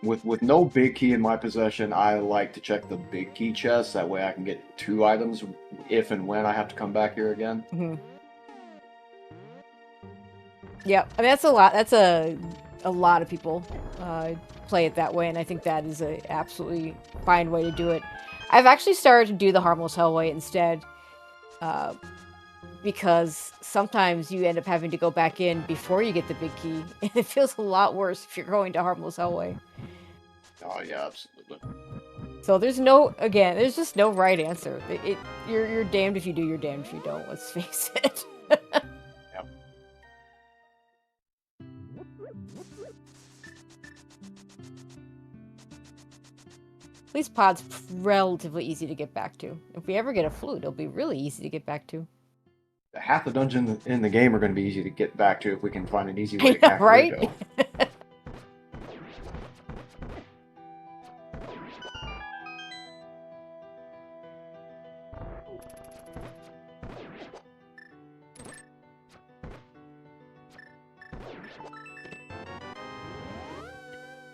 S3: With no big key in my possession, I like to check the big key chest. That way I can get 2 items if and when I have to come back here again.
S2: Mm-hmm. Yeah, I mean, that's a lot. That's a lot of people play it that way, and I think that is a absolutely fine way to do it. I've actually started to do the harmless hellway instead, because sometimes you end up having to go back in before you get the big key, and it feels a lot worse if you're going to harmless hellway.
S3: Oh yeah, absolutely.
S2: So there's just no right answer. You're damned if you do, you're damned if you don't. Let's face it.
S3: Yep.
S2: At least Pod's relatively easy to get back to. If we ever get a flute, it'll be really easy to get back to.
S3: Half the dungeons in the game are going to be easy to get back to if we can find an easy way to Kakariko.
S2: Right?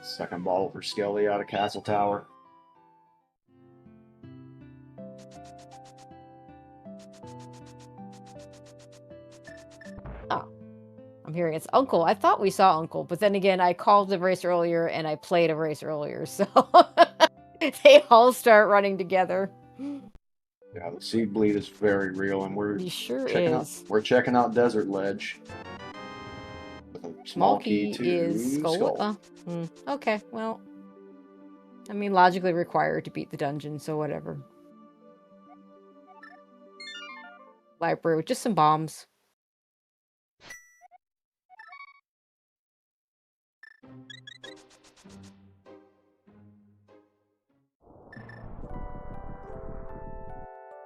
S3: Second ball for Skele out of Castle Tower.
S2: Oh, I'm hearing it's Uncle. I thought we saw Uncle, but then again, I called the race earlier and I played a race earlier, so they all start running together.
S3: Yeah, the seed bleed is very real, and we're checking out Desert Ledge. Small key to
S2: is Skull. Okay, well, I mean, logically required to beat the dungeon, so whatever. Library with just some bombs.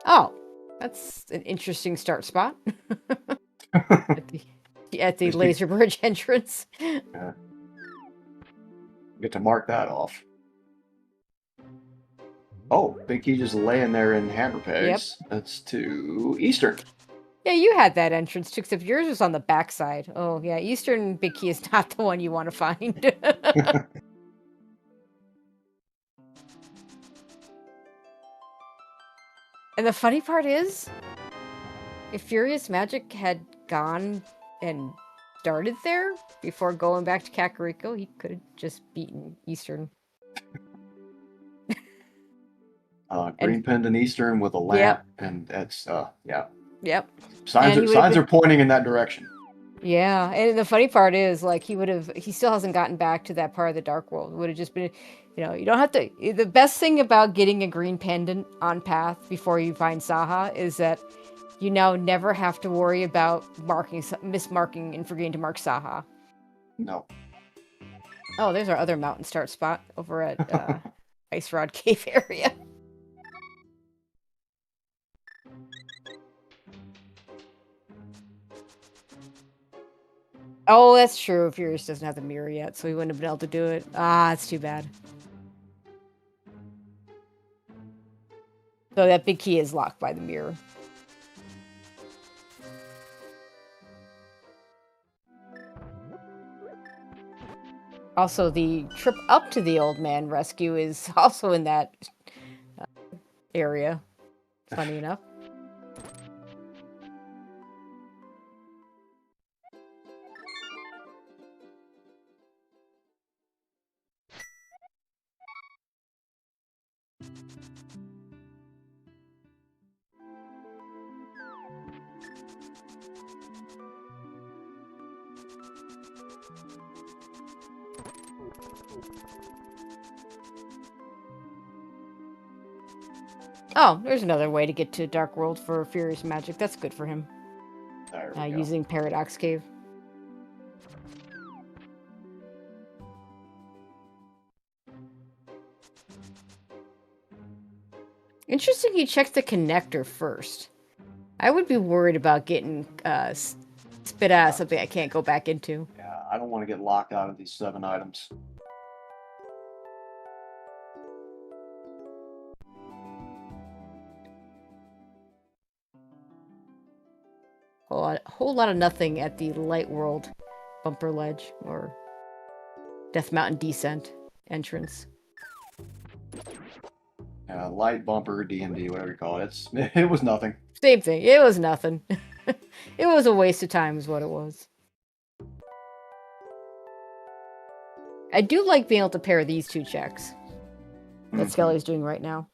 S2: Oh, that's an interesting start spot. At the laser bridge entrance.
S3: Yeah. Get to mark that off. Oh, big key just laying there in hammer pegs. Yep. That's to Eastern.
S2: Yeah, you had that entrance too, except yours was on the backside. Oh, yeah, Eastern big key is not the one you want to find. And the funny part is, if FuriousMagic had gone and started there before going back to Kakariko, he could have just beaten Eastern.
S3: Green Pendant Eastern with a lamp, and that's yeah.
S2: Yep.
S3: Signs are pointing in that direction.
S2: Yeah, and the funny part is, like, he still hasn't gotten back to that part of the Dark World. It would have just been, you don't have to. The best thing about getting a green pendant on path before you find Saha is that you now never have to worry about mismarking and forgetting to mark Saha.
S3: No.
S2: Oh, there's our other mountain start spot over at Ice Rod Cave area. Oh, that's true. Furious doesn't have the mirror yet, so he wouldn't have been able to do it. Ah, that's too bad. So that big key is locked by the mirror. Also, the trip up to the old man rescue is also in that area, funny enough. Oh, there's another way to get to Dark World for FuriousMagic. That's good for him.
S3: There we go.
S2: Using Paradox Cave. Interesting he checks the connector first. I would be worried about getting spit out of something I can't go back into.
S3: Yeah, I don't want to get locked out of these 7 items.
S2: A whole lot of nothing at the Light World bumper ledge or Death Mountain descent entrance.
S3: Light bumper, D&D, whatever you call it. It was nothing.
S2: Same thing. It was nothing. It was a waste of time is what it was. I do like being able to pair these 2 checks that Skele's doing right now.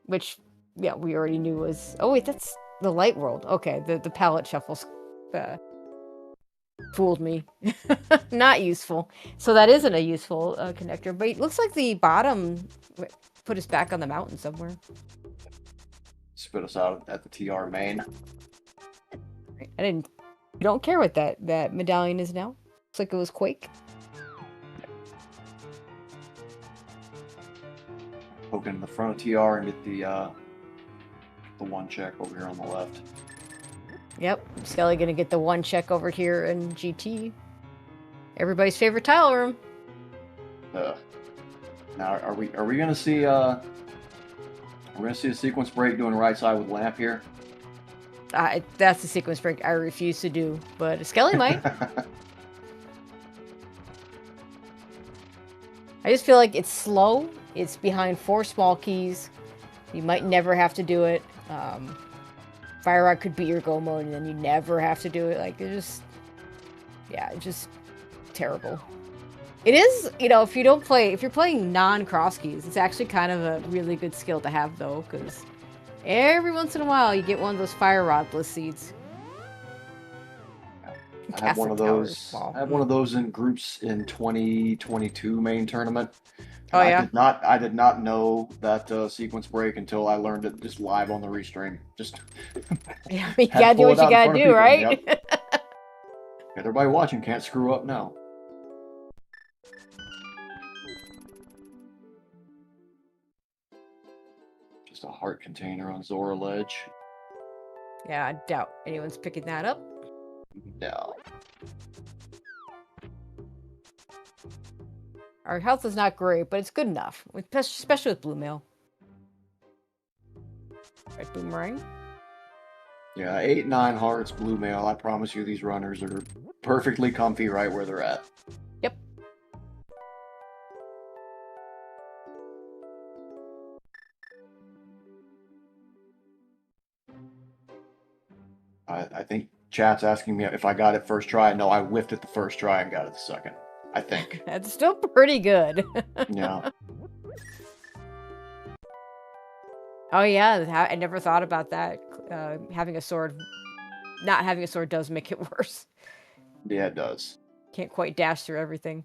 S2: Which, yeah, we already knew was... Oh, wait, that's the Light World. Okay, the palette shuffles fooled me. Not useful. So that isn't a useful connector, but it looks like the bottom put us back on the mountain somewhere.
S3: Spit us out at the TR main.
S2: You don't care what that medallion is now. Looks like it was Quake.
S3: Poke into the front of TR and get the 1 check over here on the left.
S2: Yep, Skele gonna get the 1 check over here in GT. Everybody's favorite tile room.
S3: Now, are we gonna see we're gonna see a sequence break doing right side with lamp here?
S2: That's the sequence break I refuse to do, but Skele might. I just feel like it's slow. It's behind 4 small keys. You might never have to do it. Fire Rod could be your go mode, and then you never have to do it. Like, it's just terrible. It is, if you're playing non-Crosskeys, it's actually kind of a really good skill to have, though, because every once in a while you get one of those Fire Rodless seeds.
S3: I have one of those. I have one of those in groups in 2022 main tournament.
S2: Oh, yeah?
S3: I did not know that sequence break until I learned it just live on the restream. Just
S2: yeah, you gotta do what you gotta do, right?
S3: Yep. Everybody watching can't screw up now. Just a heart container on Zora Ledge.
S2: Yeah, I doubt anyone's picking that up.
S3: No.
S2: Our health is not great, but it's good enough, especially with Blue Mail. Right, Boomerang?
S3: Yeah, 8, 9 hearts, Blue Mail. I promise you these runners are perfectly comfy right where they're at.
S2: Yep.
S3: I think chat's asking me if I got it first try. No, I whiffed it the first try and got it the second. I think.
S2: That's still pretty good.
S3: Yeah.
S2: Oh yeah, I never thought about that. Having a sword, not having a sword does make it worse.
S3: Yeah, it does.
S2: Can't quite dash through everything.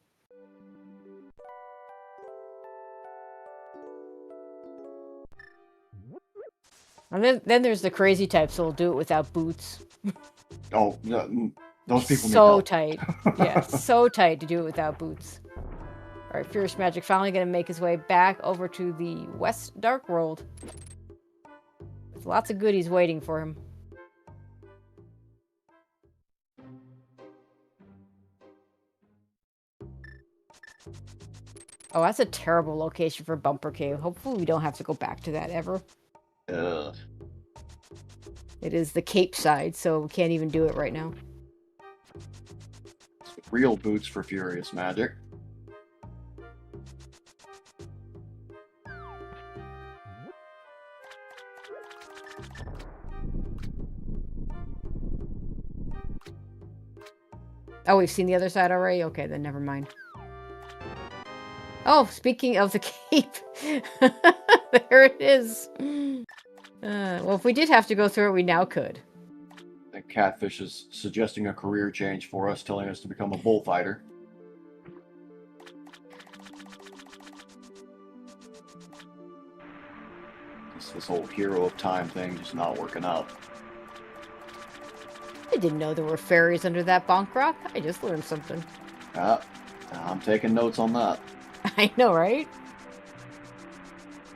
S2: And then there's the crazy types who'll do it without boots.
S3: Oh, no, those people
S2: so
S3: need
S2: tight. Yeah, so tight to do it without boots. All right, FuriousMagic finally going to make his way back over to the West Dark World. With lots of goodies waiting for him. Oh, that's a terrible location for Bumper Cave. Hopefully we don't have to go back to that ever.
S3: Ugh.
S2: It is the Cape side, so we can't even do it right now.
S3: Real boots for FuriousMagic.
S2: Oh, we've seen the other side already? Okay, then never mind. Oh, speaking of the Cape. There it is. Well, if we did have to go through it, we now could.
S3: I think Catfish is suggesting a career change for us, telling us to become a bullfighter. this whole hero of time thing just not working out.
S2: I didn't know there were fairies under that bonk rock. I just learned something.
S3: I'm taking notes on that.
S2: I know, right?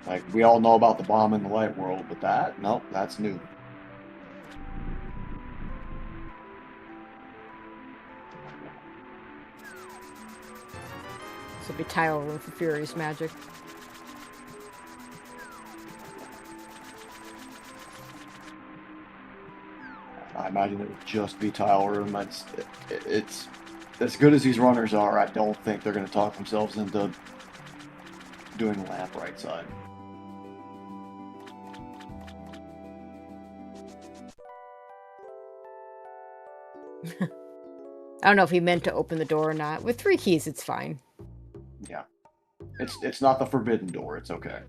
S3: Like, we all know about the bomb in the light world, but nope, that's new.
S2: This will be tile room for FuriousMagic.
S3: I imagine it would just be tile room. It's as good as these runners are. I don't think they're going to talk themselves into doing the lamp right side.
S2: I don't know if he meant to open the door or not. With 3 keys, it's fine.
S3: Yeah. It's not the forbidden door. It's okay.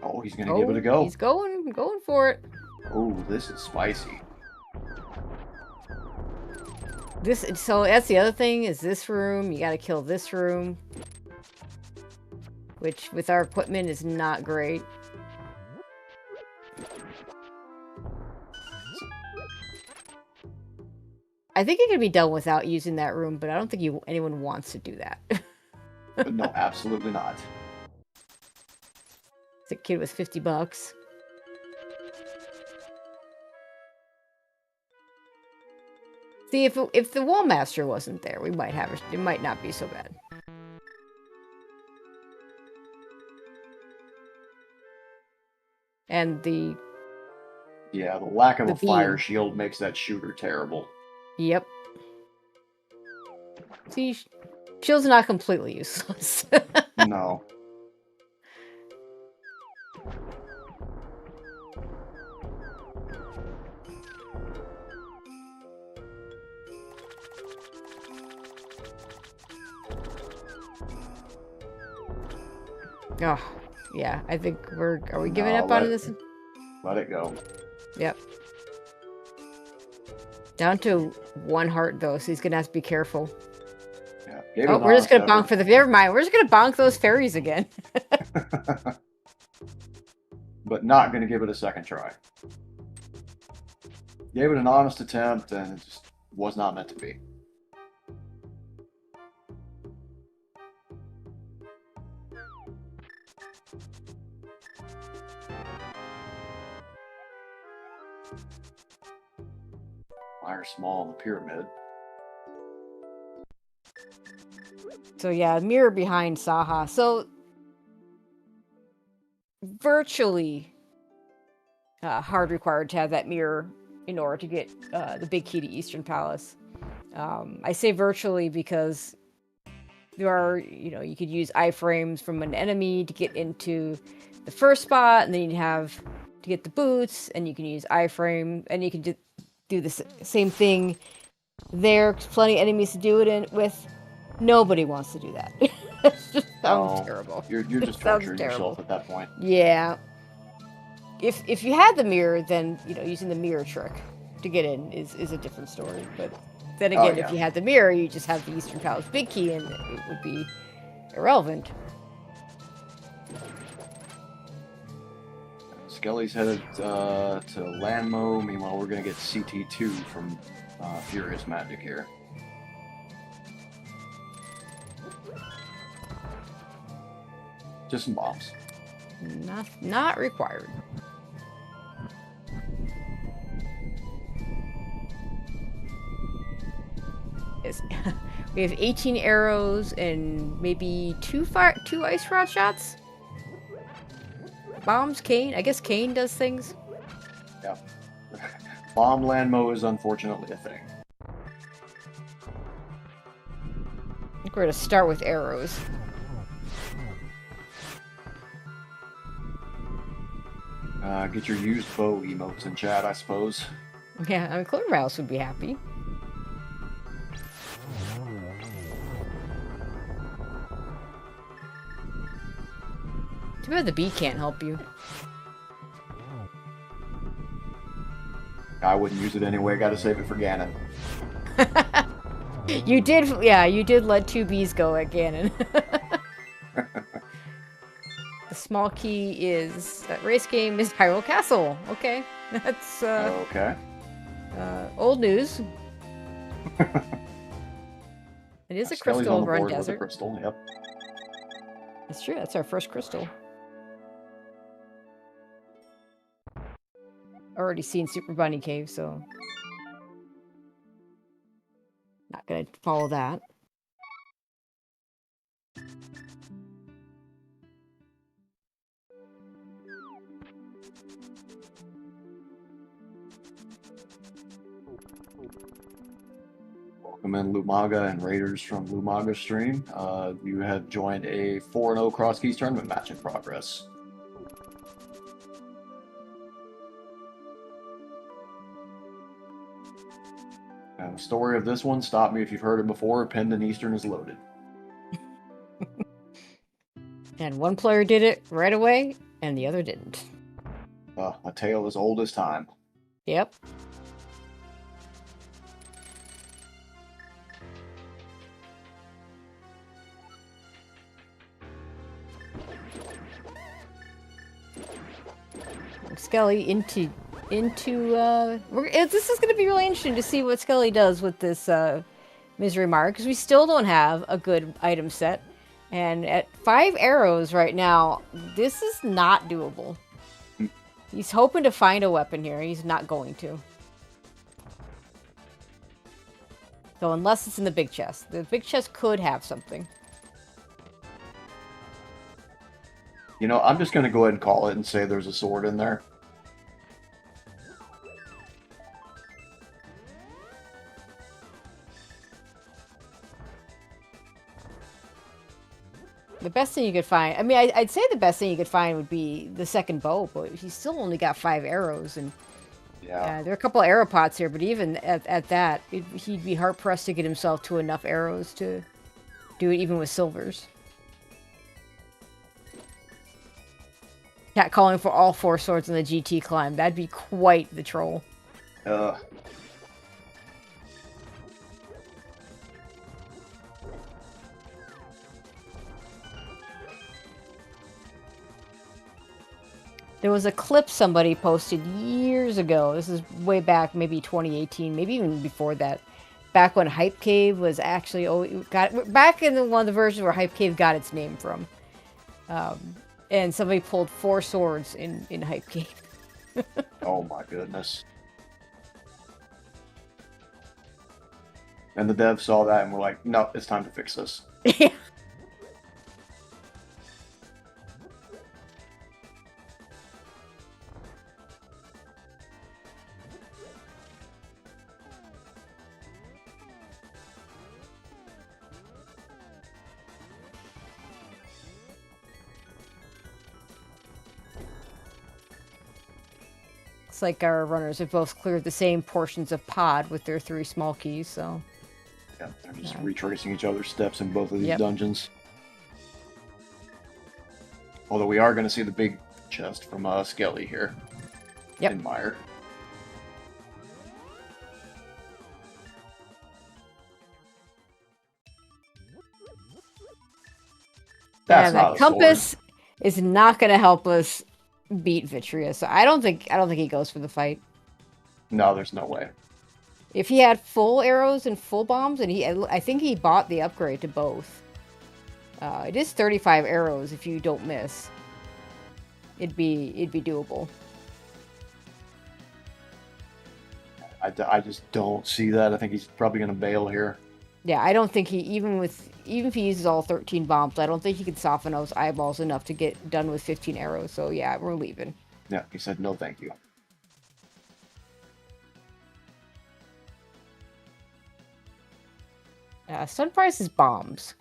S3: Oh, he's gonna give it a go.
S2: He's going for it.
S3: Oh, this is spicy.
S2: So that's the other thing, is this room. You gotta kill this room. Which, with our equipment, is not great. I think it can be done without using that room, but I don't think anyone wants to do that.
S3: No, absolutely not.
S2: The kid was $50. See, if the Wall Master wasn't there, we might have it might not be so bad. And the
S3: lack of a
S2: beam.
S3: fire shield makes that shooter terrible.
S2: Yep. See, shield's not completely useless.
S3: No.
S2: Oh, yeah. I think are we giving up on this?
S3: Let it go.
S2: Yep. Down to 1 heart though, so he's gonna have to be careful.
S3: Yeah.
S2: Oh, we're just gonna bonk for the. Never mind. We're just gonna bonk those fairies again.
S3: But not gonna give it a second try. Gave it an honest attempt, and it just was not meant to be. Fire small in the pyramid.
S2: So yeah, mirror behind Saha. So virtually hard required to have that mirror in order to get the big key to Eastern Palace. I say virtually because there are, you could use iframes from an enemy to get into the first spot, and then you have to get the boots, and you can use iframe, and you can do the same thing there. Plenty of enemies to do it with. Nobody wants to do that. It just sounds terrible.
S3: You're just torturing yourself at that point.
S2: Yeah. If you had the mirror, then using the mirror trick to get in is a different story. But then again, if you had the mirror, you just have the Eastern Palace big key, and it would be irrelevant.
S3: Skele's headed to Landmo. Meanwhile, we're gonna get CT2 from FuriousMagic here. Just some bombs.
S2: Not required. We have 18 arrows and maybe two ice rod shots. Bombs, Kane. I guess Kane does things.
S3: Yeah. Bomb Landmo is unfortunately a thing.
S2: I think we're gonna start with arrows.
S3: Get your used bow emotes in chat, I suppose.
S2: Yeah, I mean, Clone Mouse would be happy. Too bad the bee can't help you.
S3: I wouldn't use it anyway. Got to save it for Ganon.
S2: You did, yeah, you did let 2 bees go at Ganon. The small key is that race game is Hyrule Castle. Okay, that's
S3: okay.
S2: Old news. It is a crystal run desert.
S3: With a crystal, yep.
S2: That's true. That's our first crystal. Already seen Super Bunny Cave, so not gonna follow that.
S3: Welcome in Lumaga and Raiders from Lumaga stream. You have joined a 4-0 Crosskeys tournament match in progress. And the story of this one, stop me if you've heard it before, Pendant Eastern is loaded.
S2: And one player did it right away, and the other didn't.
S3: A tale as old as time.
S2: Yep. Skele into this is going to be really interesting to see what Skele does with this Misery Mark, because we still don't have a good item set, and at 5 arrows right now, this is not doable. He's hoping to find a weapon here. He's not going to. So unless it's in the big chest. The big chest could have something.
S3: You know, I'm just going to go ahead and call it and say there's a sword in there.
S2: The best thing you could find, I mean, I'd say the best thing you could find would be the second bow, but he's still only got 5 arrows, and
S3: yeah,
S2: there are a couple of arrow pots here, but even at that, he'd be hard-pressed to get himself to enough arrows to do it even with silvers. Cat calling for all 4 swords in the GT climb. That'd be quite the troll. There was a clip somebody posted years ago. This is way back, maybe 2018, maybe even before that. Back when Hype Cave was actually back in one of the versions where Hype Cave got its name from. And somebody pulled 4 swords in Hype Cave.
S3: Oh my goodness. And the devs saw that and were like, no, it's time to fix this.
S2: Yeah. Looks like our runners have both cleared the same portions of pod with their 3 small keys, so...
S3: Yeah, they're just retracing each other's steps in both of these dungeons. Although we are going to see the big chest from Skele here.
S2: Yep.
S3: In Mire.
S2: That's that compass is not going to help us beat Vitria, so I don't think he goes for the fight.
S3: No, there's no way.
S2: If he had full arrows and full bombs, and I think he bought the upgrade to both. It is 35 arrows if you don't miss. It'd be doable.
S3: I just don't see that. I think he's probably going to bail here.
S2: Yeah, I don't think even if he uses all 13 bombs, I don't think he can soften those eyeballs enough to get done with 15 arrows. So yeah, we're leaving.
S3: Yeah, he said no thank you.
S2: Stun price is bombs.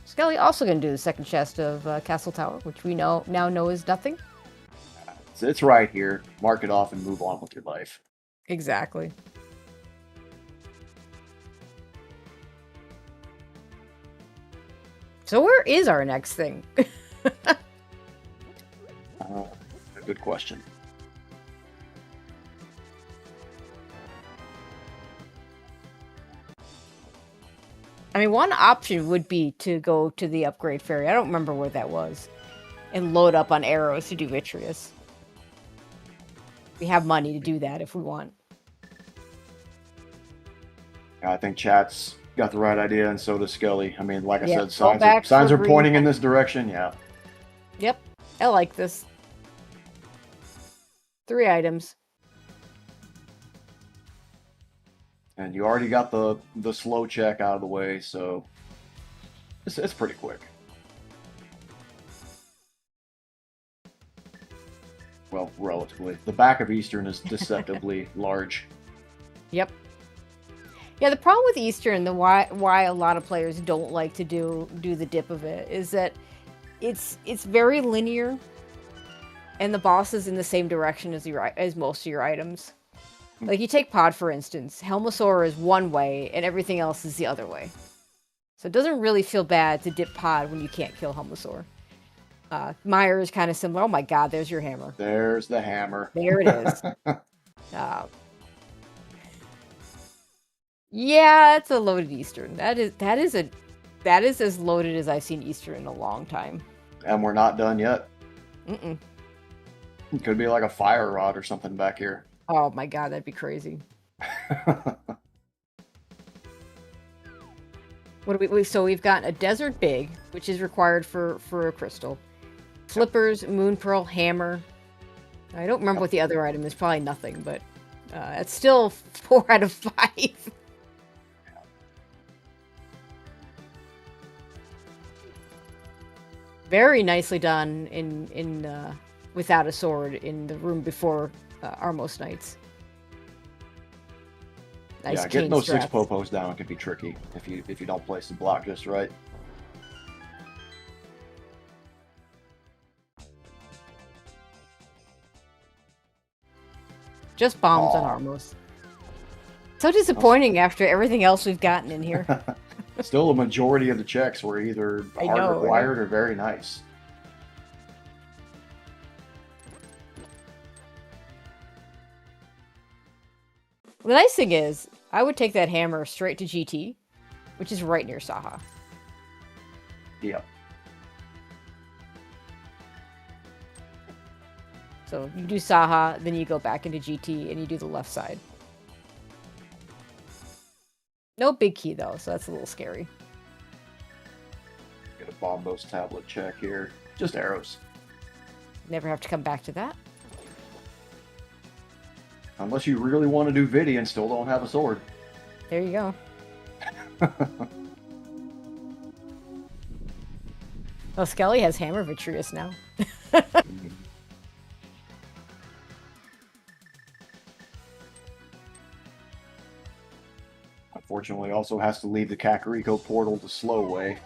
S2: Skele also going to do the second chest of Castle Tower, which we now know is nothing.
S3: It's right here. Mark it off and move on with your life.
S2: Exactly. So where is our next thing?
S3: A good question.
S2: I mean, one option would be to go to the upgrade ferry. I don't remember where that was. And load up on arrows to do Vitreous. We have money to do that if we want.
S3: I think chat's got the right idea, and so does Skele. I mean, like I said,
S2: go
S3: signs are
S2: green
S3: pointing in this direction. Yeah.
S2: Yep. I like this. 3 items.
S3: And you already got the slow check out of the way, so it's pretty quick. Well, relatively. The back of Eastern is deceptively large.
S2: Yep. Yeah, the problem with Eastern, why a lot of players don't like to do the dip of it, is that it's very linear, and the boss is in the same direction as most of your items. Like, you take Pod, for instance. Helmasaur is one way, and everything else is the other way. So it doesn't really feel bad to dip Pod when you can't kill Helmasaur. Meyer is kind of similar. Oh my god, there's your hammer.
S3: There's the hammer.
S2: There it is. Yeah, it's a loaded Eastern. That is as loaded as I've seen Eastern in a long time.
S3: And we're not done yet.
S2: Mm-mm.
S3: It could be like a fire rod or something back here.
S2: Oh my god, that'd be crazy. What do we? So we've got a Desert Big, which is required for a crystal. Flippers, Moon Pearl, Hammer. I don't remember what the other item is. Probably nothing, but it's still 4 out of 5. Very nicely done in without a sword in the room before Armos Knights. Nice,
S3: yeah, getting those
S2: straps.
S3: 6 popos down can be tricky if you don't place the block just right.
S2: Just bombs on Armos. So disappointing after everything else we've gotten in here.
S3: Still, a majority of the checks were either hard required or very nice.
S2: The nice thing is, I would take that hammer straight to GT, which is right near Saha.
S3: Yep.
S2: So you do Saha, then you go back into GT, and you do the left side. No big key, though, so that's a little scary.
S3: Get a Bombos tablet check here. Just arrows.
S2: Never have to come back to that.
S3: Unless you really want to do Vidi and still don't have a sword.
S2: There you go. Well, Skele has Hammer Vitreous now.
S3: Unfortunately, also has to leave the Kakariko portal the slow way.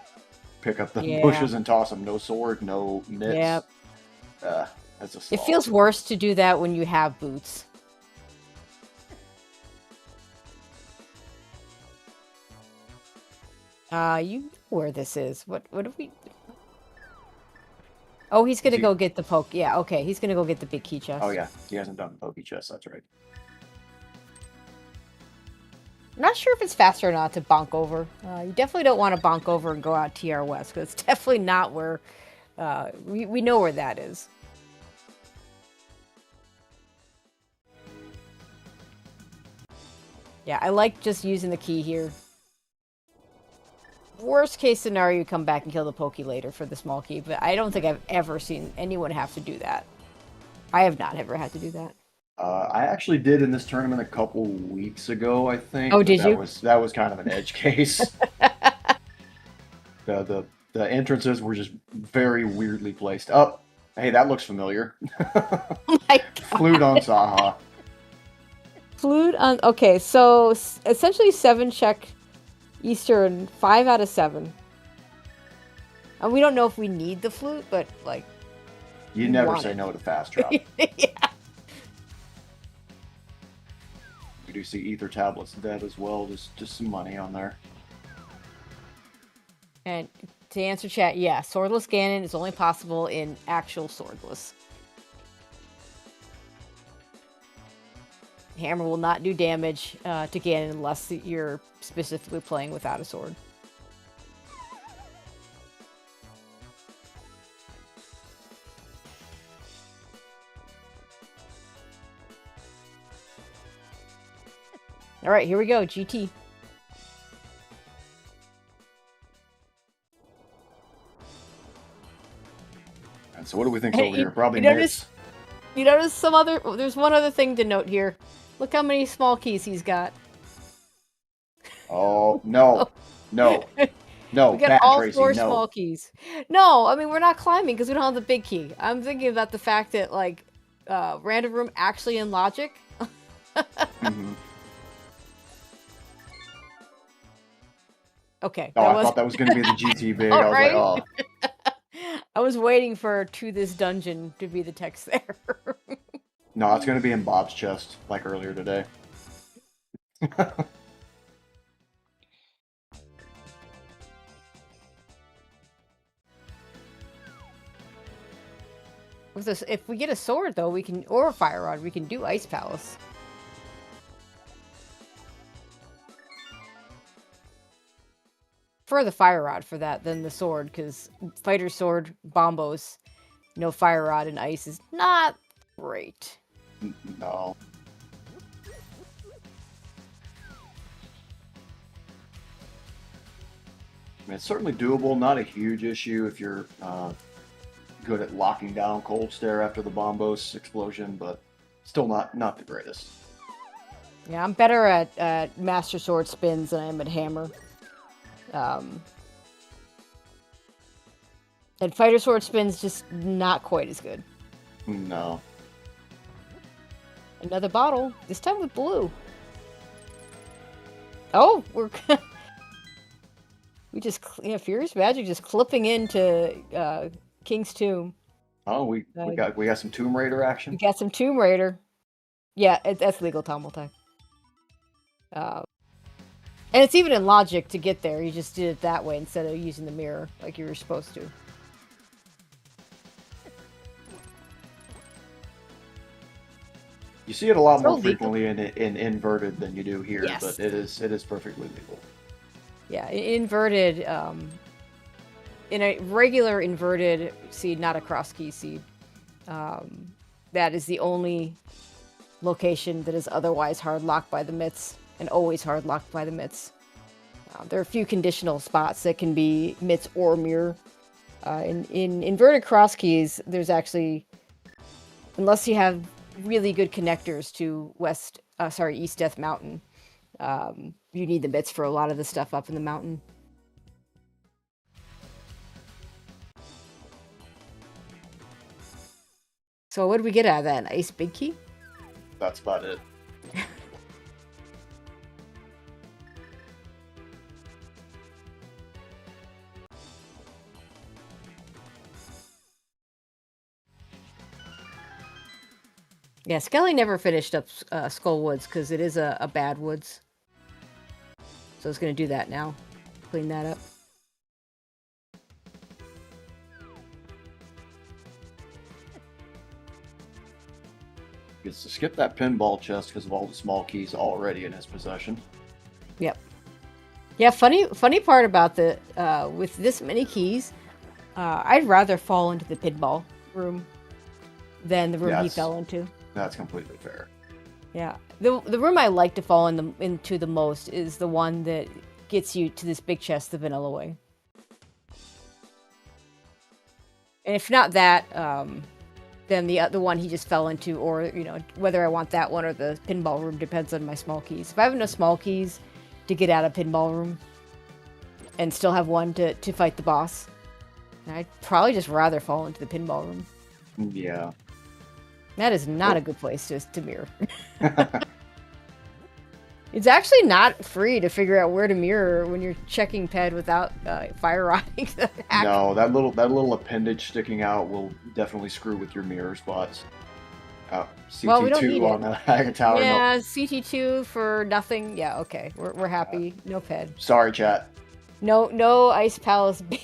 S3: Pick up the bushes and toss them. No sword, no mitts.
S2: Yep.
S3: That's a slog.
S2: It feels worse to do that when you have boots. You know where this is. What do we... Oh, he's gonna go get the poke. Yeah, okay. He's gonna go get the big key chest.
S3: Oh, yeah. He hasn't done the pokey chest. That's right.
S2: I'm not sure if it's faster or not to bonk over. You definitely don't want to bonk over and go out TR West, because it's definitely not where... we know where that is. Yeah, I like just using the key here. Worst case scenario, you come back and kill the Pokey later for the small key, but I don't think I've ever seen anyone have to do that. I have not ever had to do that.
S3: I actually did in this tournament a couple weeks ago, I think.
S2: Oh, did you?
S3: That was kind of an edge case. The entrances were just very weirdly placed. Oh, hey, that looks familiar.
S2: Oh my god.
S3: Flute on Saha.
S2: Flute on... Okay, so essentially 7 check Eastern, 5 out of 7. And we don't know if we need the flute, but, like...
S3: You never say no to fast travel.
S2: Yeah.
S3: We do see Ether Tablets dead as well. Just some money on there.
S2: And to answer chat, yeah, swordless Ganon is only possible in actual swordless. Hammer will not do damage to Ganon unless you're specifically playing without a sword. All right, here we go, GT.
S3: And so what do we think's over here? Probably
S2: mitts. You notice some other... There's one other thing to note here. Look how many small keys he's got.
S3: Oh, no. No. No,
S2: we got all Tracy, 4 small keys. No, I mean, we're not climbing because we don't have the big key. I'm thinking about the fact that, like, random room actually in Logic.
S3: Mm-hmm.
S2: Okay.
S3: Oh, I thought that was going to be the GT big. I was
S2: right?
S3: like, oh.
S2: I was waiting for "to this dungeon" to be the text there.
S3: No, it's going to be in Bob's chest, like earlier today.
S2: With this, if we get a sword, though, we can, or a fire rod, we can do Ice Palace. For the fire rod for that than the sword, because fighter sword bombos, no fire rod and ice is not great.
S3: No. I mean, it's certainly doable, not a huge issue if you're good at locking down Cold Stare after the Bombos explosion, but still not the greatest.
S2: Yeah, I'm better at Master Sword spins than I am at Hammer. And Fighter Sword spins just not quite as good.
S3: No.
S2: Another bottle, this time with blue. Oh, we're... we just... Yeah, FuriousMagic just clipping into King's Tomb.
S3: Oh, we got some Tomb Raider action?
S2: We got some Tomb Raider. Yeah, that's legal time multi. And it's even in Logic to get there. You just did it that way instead of using the mirror like you were supposed to.
S3: You see it a lot more frequently in inverted than you do here,
S2: yes.
S3: But it is perfectly legal.
S2: Yeah, inverted, in a regular inverted seed, not a Crosskey seed, that is the only location that is otherwise hard locked by the mitts, and always hard locked by the mitts. There are a few conditional spots that can be mitts or mirror. In inverted Crosskeys, there's actually, unless you have really good connectors to East Death Mountain, you need the mitts for a lot of the stuff up in the mountain. So what did we get out of that? An ice big key?
S3: That's about it.
S2: Yeah, Skele never finished up Skull Woods because it is a bad woods. So it's going to do that now. Clean that up.
S3: Gets to skip that pinball chest because of all the small keys already in his possession.
S2: Yep. Yeah, funny part about the with this many keys, I'd rather fall into the pinball room than the room he fell into.
S3: That's completely fair.
S2: Yeah, the room I like to fall into the most is the one that gets you to this big chest the vanilla way. And if not that, then the one he just fell into, or whether I want that one or the pinball room depends on my small keys. If I have enough small keys to get out of pinball room and still have one to fight the boss, I'd probably just rather fall into the pinball room.
S3: Yeah.
S2: That is not a good place to mirror. It's actually not free to figure out where to mirror when you're checking ped without fire rotting.
S3: No, that little appendage sticking out will definitely screw with your mirror spots. CT2 on the Haggard Tower.
S2: Yeah, no. CT2 for nothing. Yeah, okay. We're happy. No ped.
S3: Sorry, chat.
S2: No Ice Palace big.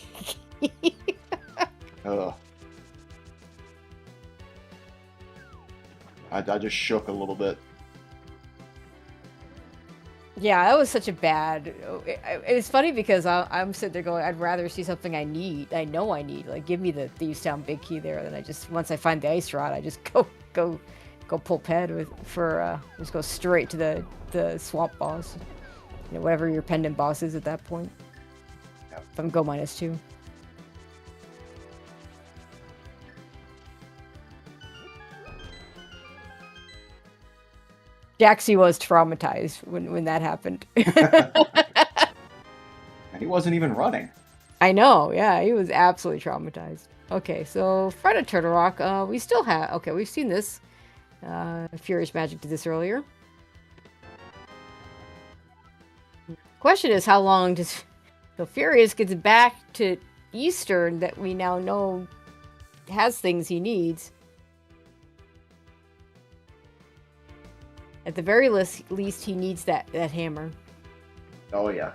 S3: I just shook a little bit.
S2: Yeah, that was such a bad. It's funny because I'm sitting there going, I'd rather see something I need. I know I need. Like, give me the Thieves Town big key there. Then I just once I find the ice rod, I just go pull ped just go straight to the swamp boss. You know, whatever your pendant boss is at that point.
S3: Yep.
S2: If I'm go -2. Jaxie was traumatized when that happened.
S3: And he wasn't even running.
S2: I know, yeah, he was absolutely traumatized. Okay, so Fright of Turtle Rock, we still have... Okay, we've seen this. FuriousMagic did this earlier. Question is, how long does... So Furious gets back to Eastern that we now know has things he needs. At the very least, he needs that hammer.
S3: Oh, yeah.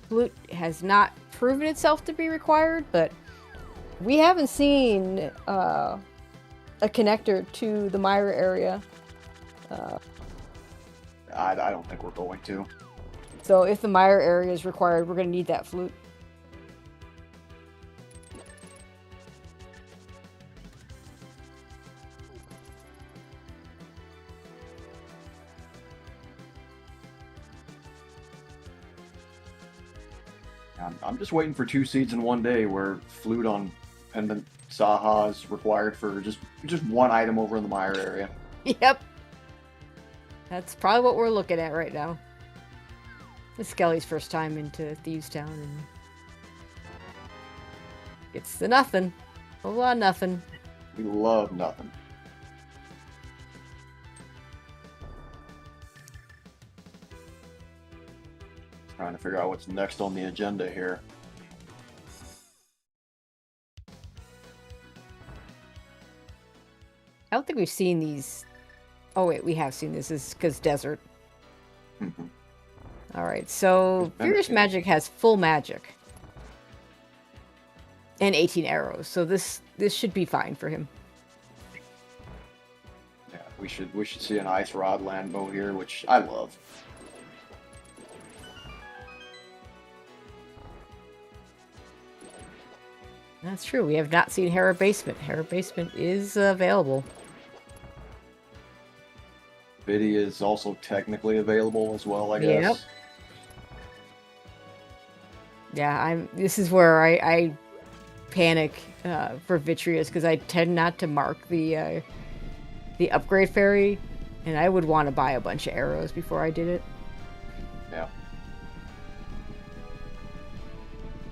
S2: Flute has not proven itself to be required, but we haven't seen a connector to the Myra area.
S3: I don't think we're going to.
S2: So if the Myra area is required, we're going to need that flute.
S3: I'm just waiting for 2 seeds in one day where flute on pendant Saha is required for just one item over in the Myra area.
S2: Yep. That's probably what we're looking at right now. It's Skele's first time into Thieves Town, and it's the nothing. A lot of nothing.
S3: We love nothing. Trying to figure out what's next on the agenda here.
S2: I don't think we've seen these. Oh wait, we have seen this. This is because desert. All right, so FuriousMagic has full magic and 18 arrows, so this should be fine for him.
S3: Yeah, we should see an ice rod land bow here, which I love.
S2: That's true. We have not seen Hera Basement. Hera Basement is available.
S3: Biddy is also technically available as well, I guess.
S2: Yep. Yeah, this is where I panic for Vitreous because I tend not to mark the upgrade fairy, and I would want to buy a bunch of arrows before I did it.
S3: Yeah.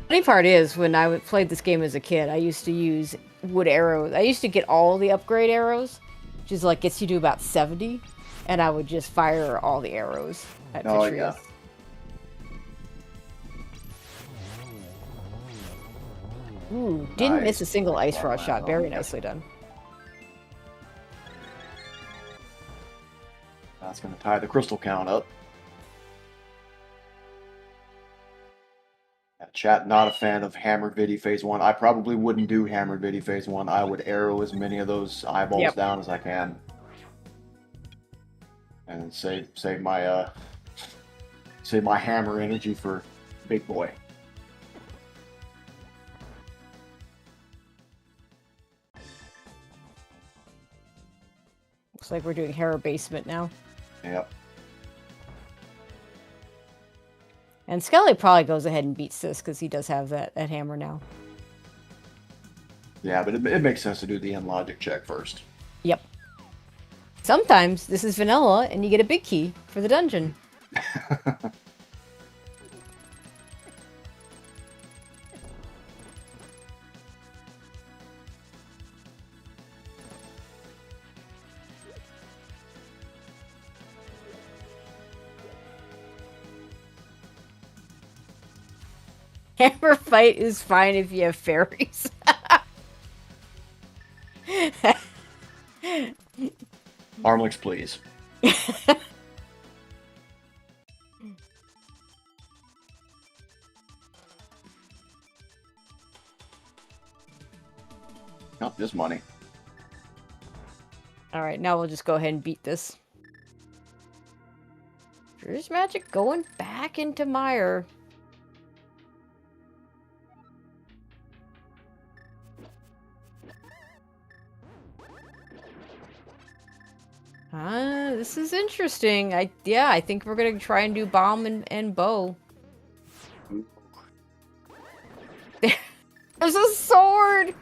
S2: Funny part is, when I played this game as a kid, I used to use wood arrows. I used to get all the upgrade arrows, which is like gets you to about 70, and I would just fire all the arrows at Vitreous.
S3: Yeah.
S2: Ooh, didn't miss a single ice rod shot. Very nicely done.
S3: That's going to tie the crystal count up. Chat, not a fan of Hammer Viddy Phase 1. I probably wouldn't do Hammer Viddy Phase 1. I would arrow as many of those eyeballs down as I can. And save my hammer energy for Big Boy.
S2: Looks like we're doing Hera Basement now.
S3: Yep.
S2: And Skele probably goes ahead and beats this because he does have that hammer now.
S3: Yeah, but it makes sense to do the logic check first.
S2: Yep. Sometimes this is vanilla and you get a big key for the dungeon. Hammer fight is fine if you have fairies.
S3: Armlix, please. Not this money.
S2: All right, now we'll just go ahead and beat this. FuriousMagic going back into mire. This is interesting. I think we're gonna try and do bomb and bow. There's a sword!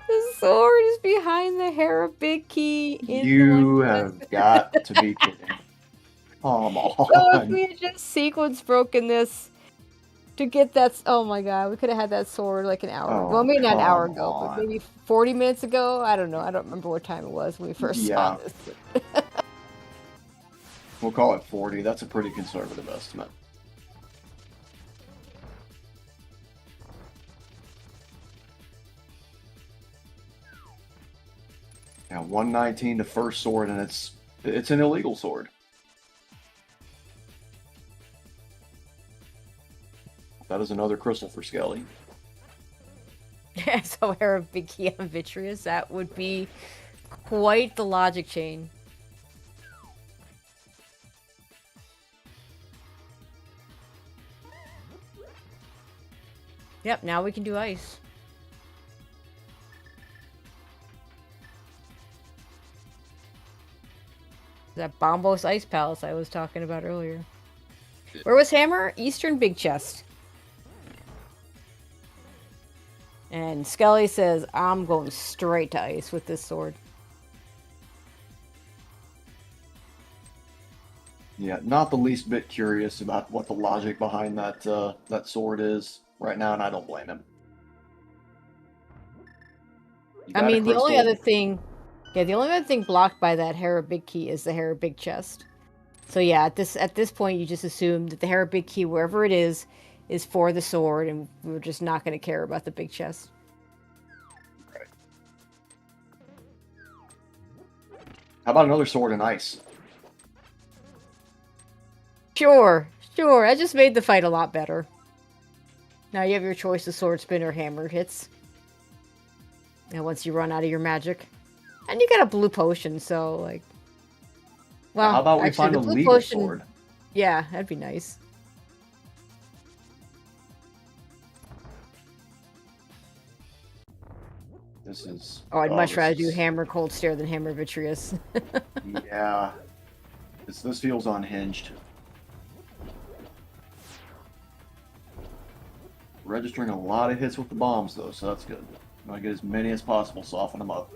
S2: The sword is behind the Harabiki.
S3: You have got to be kidding. Come on.
S2: So if we had just sequence broken this to get that... Oh my god, we could have had that sword like an hour ago. Well, maybe not an hour ago, but maybe 40 minutes ago? I don't know. I don't remember what time it was when we first saw this.
S3: We'll call it 40. That's a pretty conservative estimate. Now 119 to first sword, and it's an illegal sword. That is another crystal for Skele.
S2: So Harabiki on Vitreous, that would be quite the logic chain. Yep, now we can do ice. That Bombos Ice Palace I was talking about earlier. Where was Hammer? Eastern Big Chest. And Skele says, I'm going straight to ice with this sword.
S3: Yeah, not the least bit curious about what the logic behind that that sword is right now, and I don't blame him.
S2: I mean, the only other thing blocked by that Harabiki is the Harabiki chest. So yeah, at this point, you just assume that the Harabiki, wherever it is for the sword, and we're just not going to care about the big chest.
S3: Right. How about another sword in ice?
S2: Sure. I just made the fight a lot better. Now you have your choice of sword spin or hammer hits. And once you run out of your magic. And you got a blue potion, so like... Well,
S3: how about we find a legal sword?
S2: Yeah, that'd be nice.
S3: This is...
S2: Oh, I'd much rather do Hammer Cold Stare than Hammer Vitreous.
S3: Yeah. This feels unhinged. Registering a lot of hits with the bombs, though, so that's good. I want to get as many as possible, soften them up.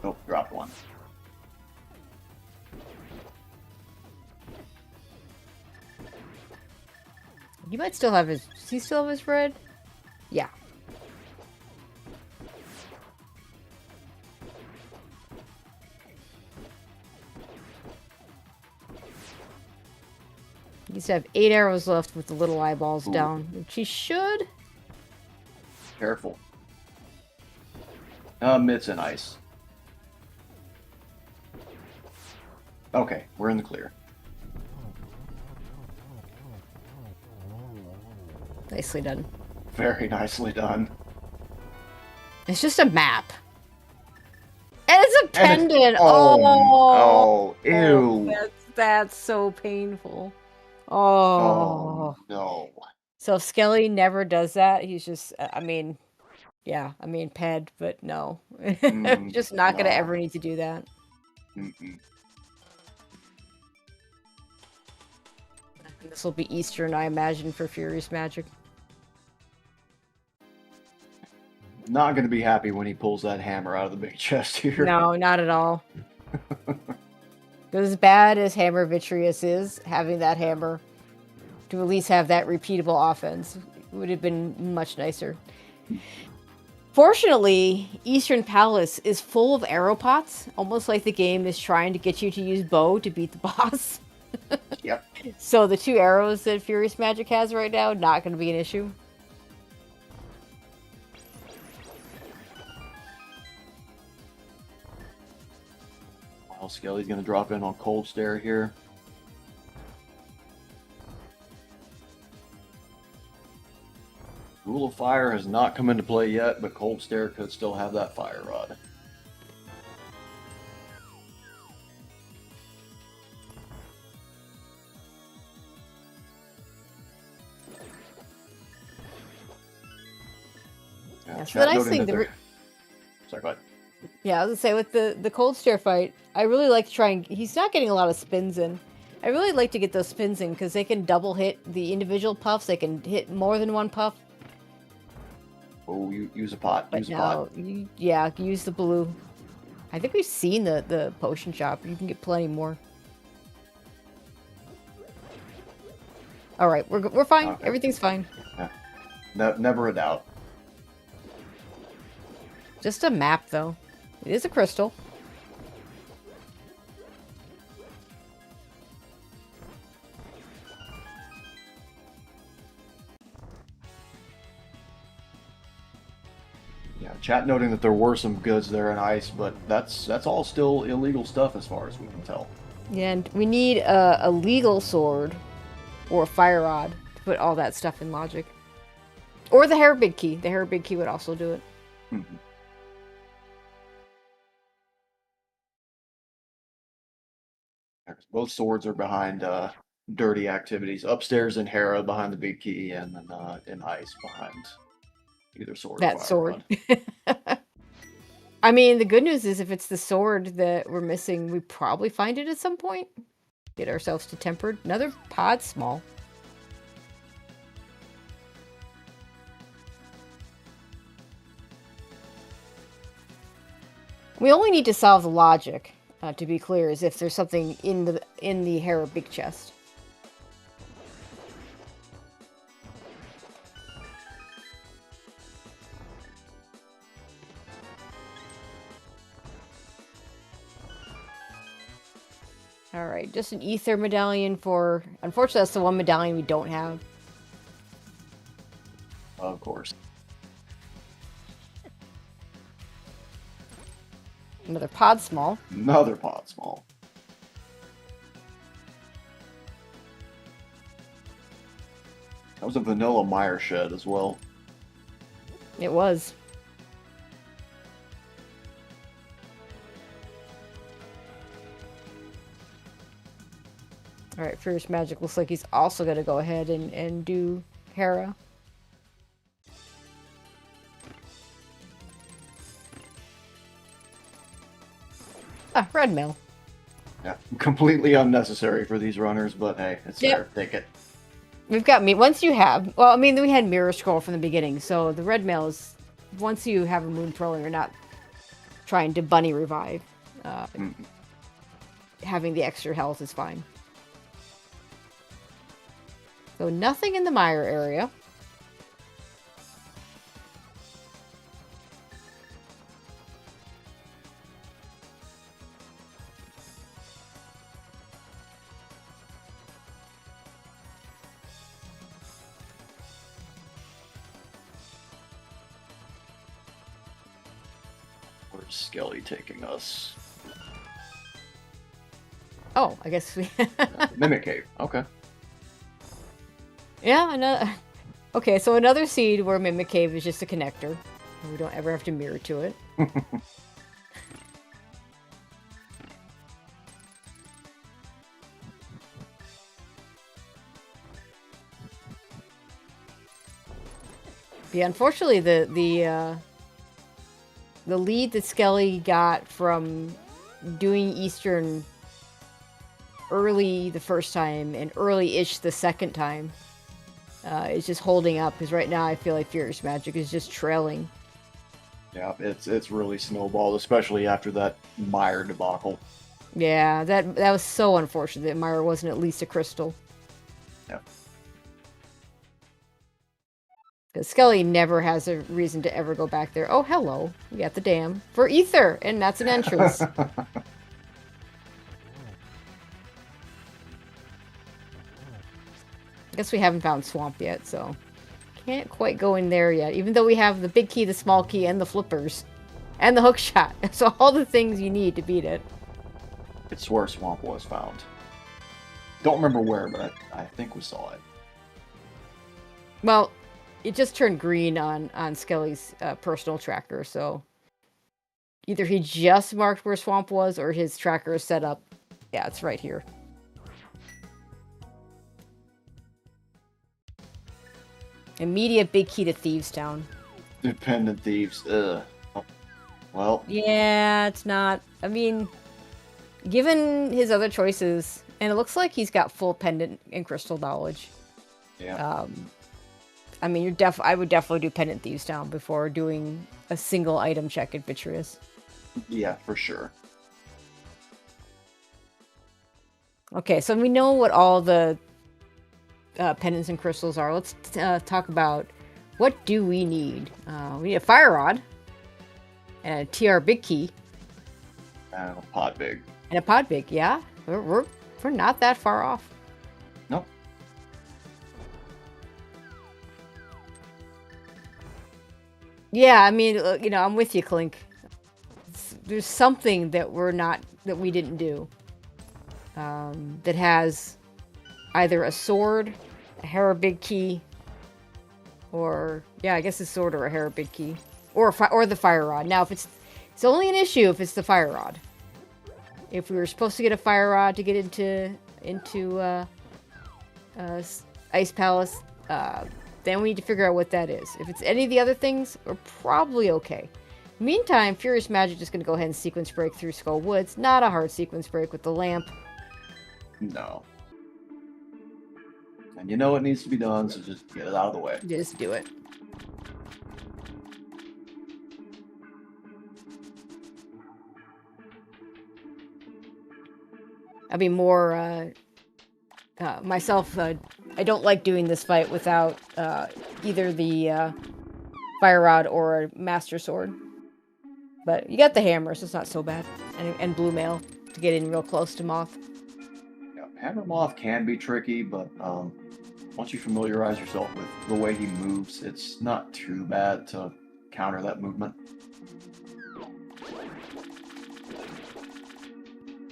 S3: Oh, dropped one.
S2: You might still have his... Does he still have his red? Yeah. He used to have 8 arrows left with the little eyeballs down, which he should.
S3: Careful. Mitts and ice. Okay, we're in the clear.
S2: Nicely done.
S3: Very nicely done.
S2: It's just a map. And it's a pendant!
S3: Ew.
S2: That's so painful. Oh
S3: no.
S2: So if Skele never does that, he's just, I mean, ped, but no. Just not gonna ever need to do that. This will be Eastern, I imagine, for FuriousMagic.
S3: Not gonna be happy when he pulls that hammer out of the big chest here.
S2: No, not at all. As bad as Hammer Vitreous is, having that hammer to at least have that repeatable offense would have been much nicer. Fortunately, Eastern Palace is full of arrow pots, almost like the game is trying to get you to use bow to beat the boss.
S3: Yep.
S2: So the 2 arrows that FuriousMagic has right now, not going to be an issue.
S3: Well, Skele's going to drop in on Cold Stare here. Rule of Fire has not come into play yet, but Cold Stare could still have that Fire Rod.
S2: Yeah, so the nice thing...
S3: Sorry, go ahead.
S2: Yeah, I was gonna say, with the Cold Stare fight, I really like to try and... He's not getting a lot of spins in. I really like to get those spins in, because they can double hit the individual puffs. They can hit more than one puff.
S3: Oh, you use a pot.
S2: But
S3: use a
S2: now,
S3: pot.
S2: Yeah, use the blue. I think we've seen the potion shop. You can get plenty more. Alright, we're fine. Okay. Everything's fine.
S3: Yeah. No, never a doubt.
S2: Just a map, though. It is a crystal.
S3: Yeah, chat noting that there were some goods there in ice, but that's all still illegal stuff as far as we can tell.
S2: Yeah, and we need a legal sword or a fire rod to put all that stuff in logic. Or the hair big key. The hair big key would also do it.
S3: Mm-hmm. Both swords are behind dirty activities. Upstairs in Hera behind the big key, and then in ice behind either sword.
S2: That sword. I mean, the good news is if it's the sword that we're missing, we probably find it at some point. Get ourselves to tempered. Another pod small. We only need to solve the logic, to be clear, is if there's something in the Hera big chest. Alright, just an ether medallion for... Unfortunately, that's the one medallion we don't have.
S3: Of course.
S2: Another pod small.
S3: Another pod small. That was a vanilla mire shed as well.
S2: It was. Alright, FuriousMagic looks like he's also going to go ahead and do Hera. Ah, red mill.
S3: Yeah, completely unnecessary for these runners, but hey, it's there. Take it.
S2: We've got me. Once you have... Well, I mean, we had Mirror Scroll from the beginning, so the red mail is... Once you have a Moon Pearl, you're not trying to bunny revive. Having the extra health is fine. So nothing in the mire area.
S3: Where's Skele taking us?
S2: Oh, I guess we...
S3: Mimic Cave. Okay.
S2: Yeah, another... Okay, so another seed where Mimic Cave is just a connector. We don't ever have to mirror to it. Yeah, unfortunately, the lead that Skele got from doing Eastern early the first time and early-ish the second time is just holding up, because right now I feel like FuriousMagic is just trailing.
S3: Yeah, it's really snowballed, especially after that Mire debacle.
S2: Yeah, that was so unfortunate that Mire wasn't at least a crystal.
S3: Yeah.
S2: Because Skele never has a reason to ever go back there. Oh, hello. We got the dam for Ether, and that's an entrance. I guess we haven't found Swamp yet, so can't quite go in there yet, even though we have the big key, the small key, and the flippers. And the hook shot. So all the things you need to beat it.
S3: It's where Swamp was found. Don't remember where, but I think we saw it.
S2: Well, it just turned green on Skele's personal tracker, so either he just marked where swamp was or his tracker is set up. Yeah, it's right here. Immediate big key to Thieves Town.
S3: Dependent thieves. Ugh. Well.
S2: Yeah, it's not. I mean, given his other choices, and it looks like he's got full pendant and crystal knowledge.
S3: Yeah.
S2: I mean, I would definitely do Pendant Thieves Town before doing a single item check at Vitreous.
S3: Yeah, for sure.
S2: Okay, so we know what all the pendants and crystals are. Let's talk about what do we need. We need a fire rod and a TR big key
S3: And a pod big.
S2: and a pod big. Yeah, we're not that far off.
S3: Nope.
S2: Yeah, I mean, I'm with you, Clink. There's something that we didn't do. That has either a sword, a Hera big key, or I guess a sword or a Hera big key, or the fire rod. Now, if it's only an issue if it's the fire rod. If we were supposed to get a fire rod to get into Ice Palace, then we need to figure out what that is. If it's any of the other things, we're probably okay. Meantime, FuriousMagic is going to go ahead and sequence break through Skull Woods. Not a hard sequence break with the lamp.
S3: No. And you know it needs to be done, so just get it out of the way.
S2: Just do it. I mean, myself, I don't like doing this fight without either the fire rod or a master sword. But you got the hammer, so it's not so bad. And blue mail to get in real close to Moth.
S3: Yeah, Hammer Moth can be tricky, but once you familiarize yourself with the way he moves, it's not too bad to counter that movement.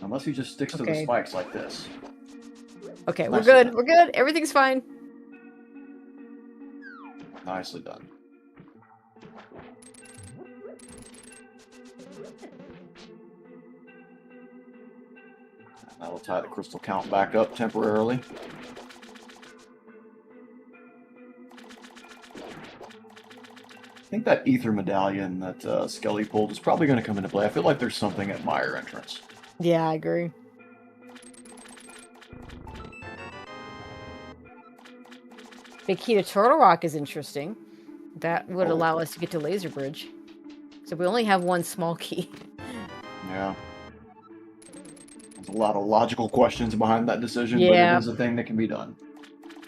S3: Unless he just sticks to the spikes like this.
S2: Okay, we're good.
S3: Done.
S2: We're good. Everything's fine.
S3: Nicely done. That'll tie the crystal count back up temporarily. I think that ether medallion that Skele pulled is probably going to come into play. I feel like there's something at Mire entrance.
S2: Yeah, I agree. Big key to Turtle Rock is interesting. That would allow us to get to Laser Bridge. So we only have one small key.
S3: Yeah. There's a lot of logical questions behind that decision, but it is a thing that can be done.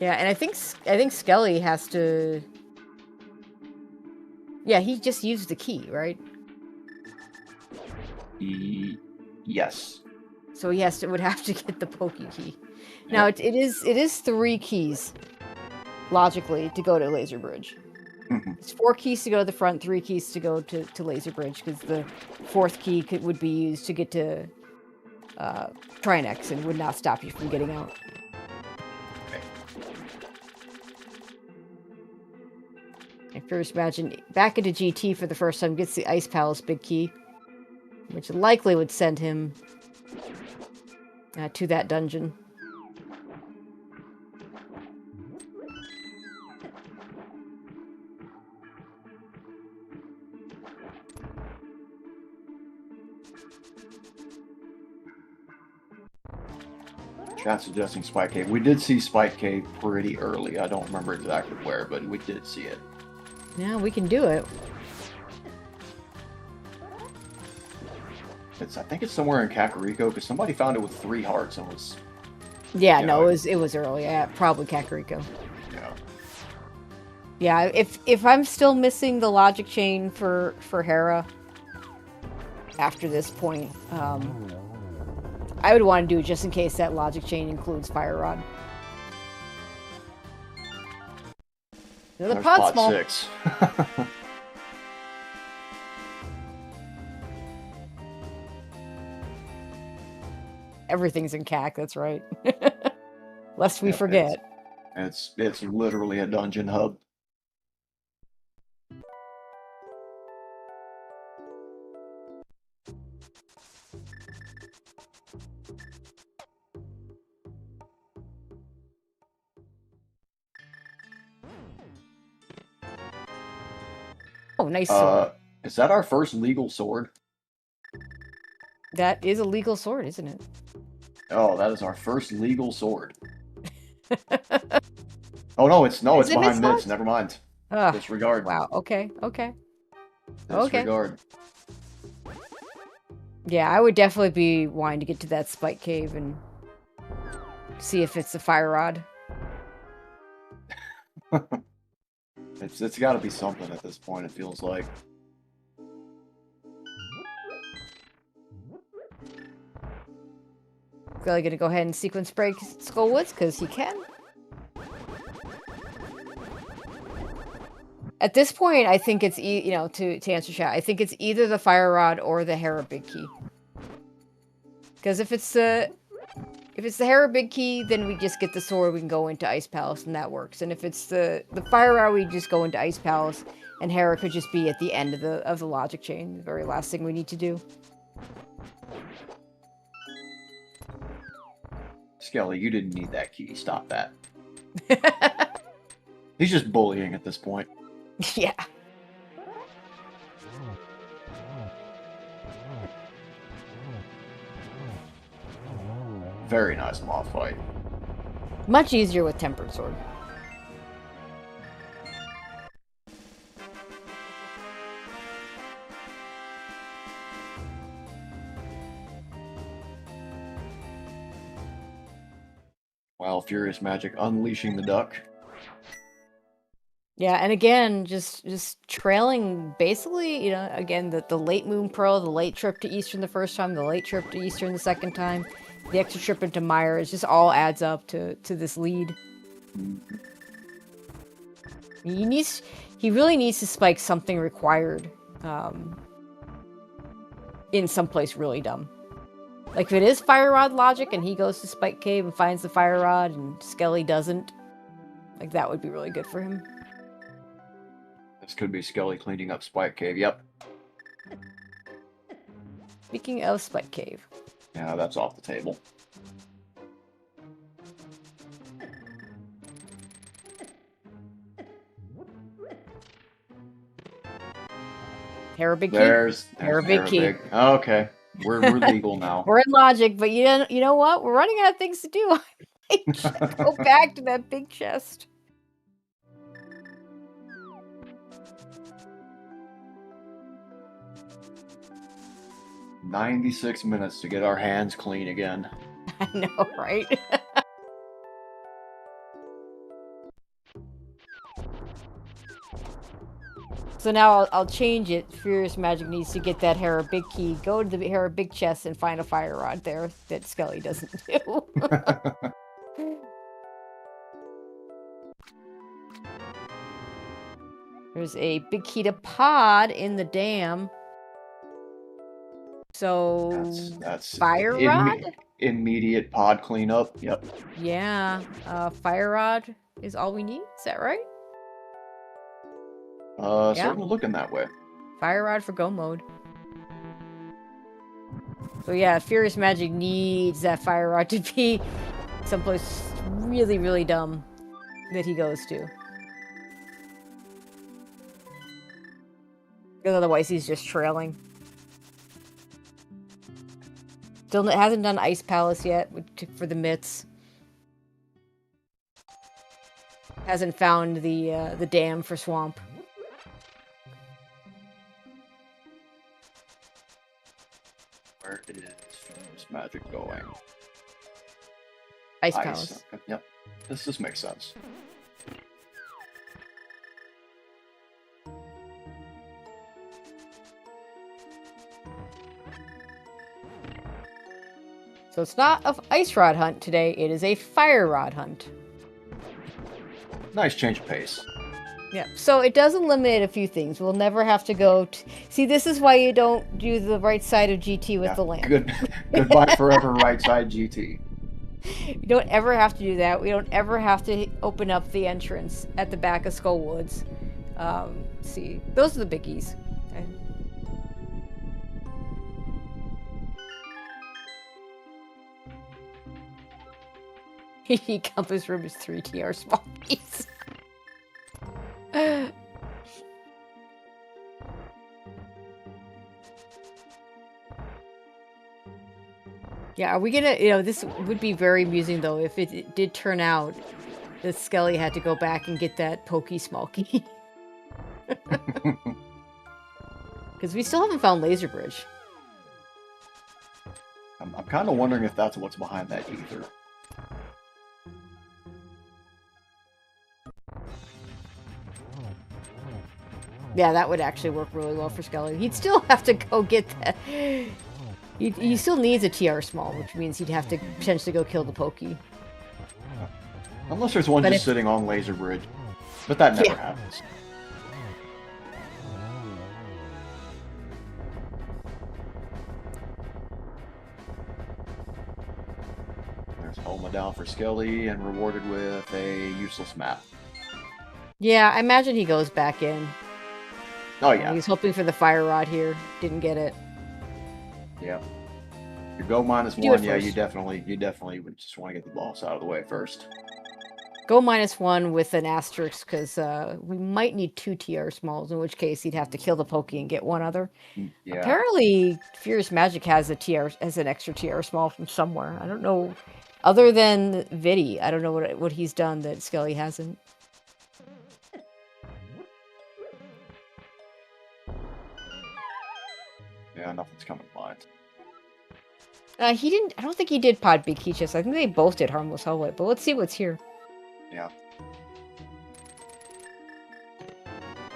S2: Yeah, and I think Skele has to... Yeah, he just used the key, right?
S3: Yes.
S2: So he would have to get the Pokey key. Now it is 3 keys, logically, to go to Laser Bridge. It's 4 keys to go to the front, 3 keys to go to Laser Bridge, because the 4th key would be used to get to Trinex and would not stop you from getting out. And FuriousMagic back into GT for the first time gets the Ice Palace big key, which likely would send him to that dungeon.
S3: Chat suggesting Spike Cave. We did see Spike Cave pretty early. I don't remember exactly where, but we did see it.
S2: Yeah, we can do it.
S3: I think it's somewhere in Kakariko, because somebody found it with 3 hearts and was...
S2: Yeah, no, it was early. Yeah, probably Kakariko.
S3: Yeah.
S2: Yeah, if I'm still missing the logic chain for Hera after this point, I would want to do it just in case that logic chain includes Fire Rod. Another pod small.
S3: 6.
S2: Everything's in CAC, that's right. Lest we forget.
S3: It's literally a dungeon hub.
S2: Oh, nice sword.
S3: Is that our first legal sword?
S2: That is a legal sword, isn't it?
S3: Oh, that is our first legal sword. Oh no, it's behind Mitz. Never mind. Disregard.
S2: Wow. Okay.
S3: Disregard.
S2: Yeah, I would definitely be wanting to get to that spike cave and see if it's a fire rod.
S3: It's got to be something at this point. It feels like.
S2: Really gonna go ahead and sequence break Skullwoods because he can. At this point, I think it's to answer chat. I think it's either the fire rod or the Hera Big Key. Because if it's the Hera Big Key, then we just get the sword. We can go into Ice Palace, and that works. And if it's the fire rod, we just go into Ice Palace, and Hera could just be at the end of the logic chain. The very last thing we need to do.
S3: Skele, you didn't need that key. Stop that. He's just bullying at this point.
S2: Yeah.
S3: Very nice moth fight.
S2: Much easier with Tempered Sword.
S3: Wow, FuriousMagic unleashing the duck.
S2: Yeah, and again, just trailing basically, again, the late Moon Pearl, the late trip to Eastern the first time, the late trip to Eastern the second time, the extra trip into Mire, it just all adds up to this lead. He really needs to spike something required in someplace really dumb. Like if it is Fire Rod logic and he goes to Spike Cave and finds the Fire Rod and Skele doesn't, like that would be really good for him.
S3: This could be Skele cleaning up Spike Cave, yep.
S2: Speaking of Spike Cave.
S3: Yeah, that's off the table.
S2: Hera Big Key?
S3: There's
S2: Hera Big Key.
S3: Okay. We're legal now.
S2: We're in logic, but you know what? We're running out of things to do. Go back to that big chest.
S3: "96 minutes to get our hands clean again."
S2: I know, right? So now I'll change it. FuriousMagic needs to get that Hera Big Key, go to the Hera Big chest, and find a fire rod there that Skele doesn't do. There's a Big Key to pod in the dam. So
S3: that's
S2: fire rod?
S3: Immediate pod cleanup. Yep.
S2: Yeah. Fire rod is all we need. Is that right?
S3: Certainly looking that way.
S2: Fire rod for go mode. So yeah, FuriousMagic needs that fire rod to be someplace really, really dumb that he goes to. Because otherwise he's just trailing. Still hasn't done Ice Palace yet for the mitts. Hasn't found the dam for Swamp.
S3: Where is FuriousMagic going?
S2: Ice Palace.
S3: Yep. This makes sense.
S2: So it's not an ice rod hunt today, it is a fire rod hunt.
S3: Nice change of pace.
S2: Yeah, so it does eliminate a few things. We'll never have to go see, this is why you don't do the right side of GT with the lamp.
S3: Goodbye forever right side GT.
S2: You don't ever have to do that. We don't ever have to open up the entrance at the back of Skullwoods. See, those are the biggies. Okay. Compass room is 3 TR small piece. Yeah, are we gonna, you know, this would be very amusing though if it did turn out that Skele had to go back and get that Pokey Smolky. Because we still haven't found Laser Bridge.
S3: I'm kind of wondering if that's what's behind that ether.
S2: Yeah, that would actually work really well for Skele. He'd still have to go get that. He still needs a TR small, which means he'd have to potentially go kill the Pokey.
S3: Unless there's one just sitting on Laser Bridge. But that never happens. There's Homa down for Skele and rewarded with a useless map.
S2: Yeah, I imagine he goes back in.
S3: Oh yeah.
S2: He's hoping for the Fire Rod here. Didn't get it.
S3: Yeah. You go -1, yeah, you definitely would just want to get the boss out of the way first.
S2: Go -1 with an asterisk, because we might need 2 TR smalls, in which case he'd have to kill the Pokey and get one other.
S3: Yeah.
S2: Apparently, FuriousMagic has an extra TR small from somewhere. I don't know. Other than Viddy, I don't know what he's done that Skele hasn't.
S3: Yeah, nothing's coming to mind.
S2: He didn't. I don't think he did Pod Big Key Chest. I think they both did Harmless Hellway. But let's see what's here.
S3: Yeah.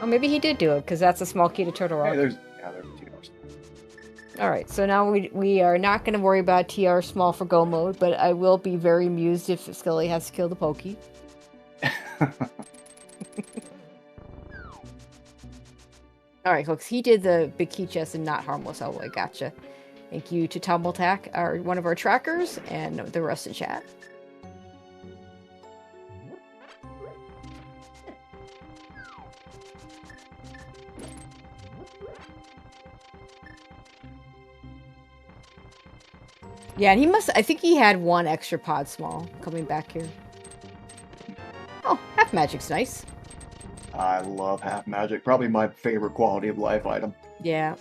S2: Oh, maybe he did do it because that's a small key to Turtle Rock.
S3: Hey, there's TRs.
S2: All right, so now we are not going to worry about TR small for Go mode, but I will be very amused if Skele has to kill the Pokey. All right, folks. He did the Big Key Chest and not Harmless Hellway. Gotcha. Thank you to TumbleTack, one of our trackers, and the rest of chat. Yeah, and I think he had 1 extra pod small coming back here. Oh, Half Magic's nice.
S3: I love Half Magic. Probably my favorite quality of life item.
S2: Yeah.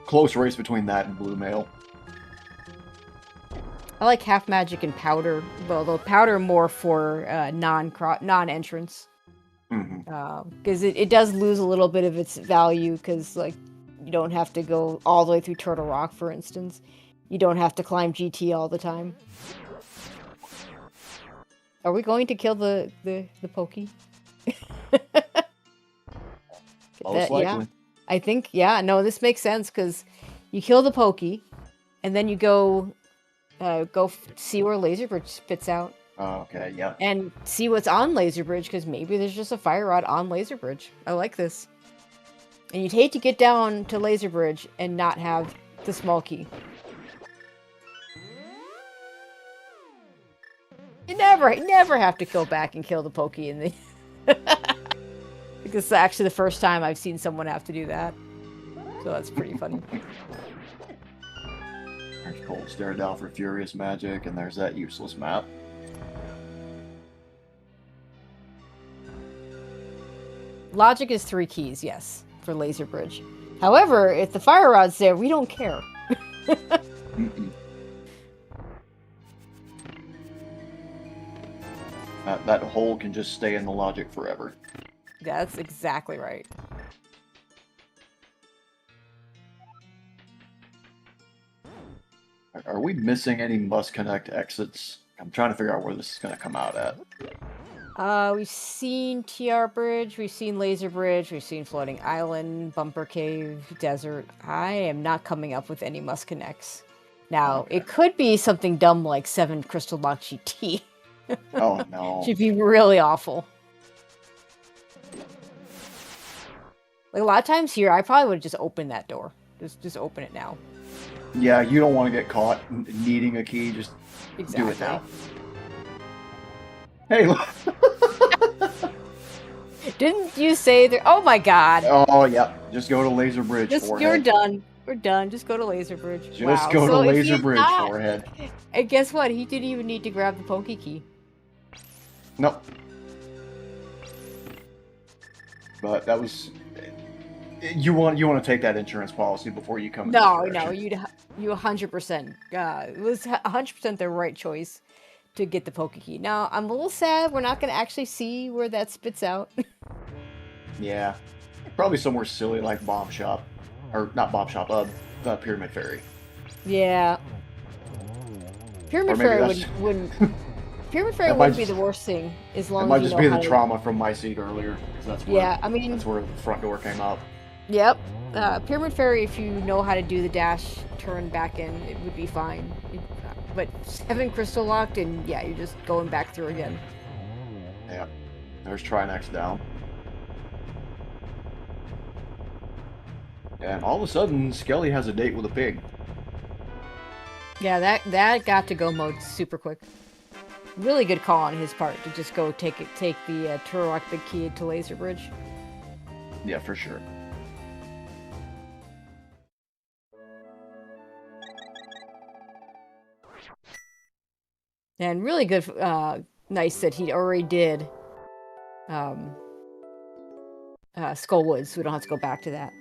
S3: Close race between that and Blue Mail.
S2: I like Half Magic and Powder. Well, the Powder more for non-entrance. Because it does lose a little bit of its value because, like, you don't have to go all the way through Turtle Rock, for instance. You don't have to climb GT all the time. Are we going to kill the Pokey?
S3: Most likely.
S2: Yeah. I think, yeah, no, this makes sense because you kill the Pokey, and then you go see where Laser Bridge spits out.
S3: Oh, okay, yeah.
S2: And see what's on Laser Bridge, because maybe there's just a Fire Rod on Laser Bridge. I like this. And you'd hate to get down to Laser Bridge and not have the small key. You never have to go back and kill the Pokey in the... Because it's actually the first time I've seen someone have to do that. So that's pretty funny.
S3: There's Cold Stare down for FuriousMagic, and there's that useless map.
S2: Logic is 3 keys, yes, for Laser Bridge. However, if the Fire Rod's there, we don't care.
S3: That hole can just stay in the Logic forever.
S2: That's exactly right.
S3: Are we missing any Must Connect exits? I'm trying to figure out where this is going to come out at.
S2: We've seen TR Bridge, we've seen Laser Bridge, we've seen Floating Island, Bumper Cave, Desert. I am not coming up with any Must Connects. Now, It could be something dumb like 7 Crystal Lock GT.
S3: Oh, no.
S2: Should be really awful. Like, a lot of times here, I probably would have just opened that door. Just open it now.
S3: Yeah, you don't want to get caught needing a key. Just do it now. Hey, look.
S2: Didn't you say there? Oh my god.
S3: Oh, yeah. Just go to Laser Bridge, forehead.
S2: You're done. We're done. Just go to Laser Bridge.
S3: Just go to Laser Bridge, forehead.
S2: And guess what? He didn't even need to grab the Poke Key.
S3: Nope. But that was... You want to take that insurance policy before you come in this
S2: No,
S3: direction.
S2: you 100%. It was 100% the right choice to get the Poke Key. Now I'm a little sad we're not going to actually see where that spits out.
S3: Yeah, probably somewhere silly like Bomb Shop, or not Bomb Shop, the Pyramid Fairy.
S2: Yeah, Pyramid
S3: Or maybe
S2: Fairy
S3: that's
S2: wouldn't. Pyramid Fairy
S3: that might
S2: wouldn't be the
S3: just,
S2: worst thing as
S3: that
S2: long
S3: might
S2: as you
S3: just
S2: know
S3: be
S2: how
S3: the
S2: to.
S3: trauma from my seed earlier, because
S2: Yeah, I mean,
S3: that's where the front door came up.
S2: yep. Pyramid Fairy, if you know how to do the dash, turn back in, it would be fine. But having Crystal locked, and yeah, you're just going back through again.
S3: Yeah, there's try next down. And all of a sudden, Skele has a date with a pig.
S2: Yeah, that got to go mode super quick. Really good call on his part to just go take the Turok Big Key to Laser Bridge.
S3: Yeah, for sure.
S2: And really good, nice that he already did Skullwood, so we don't have to go back to that.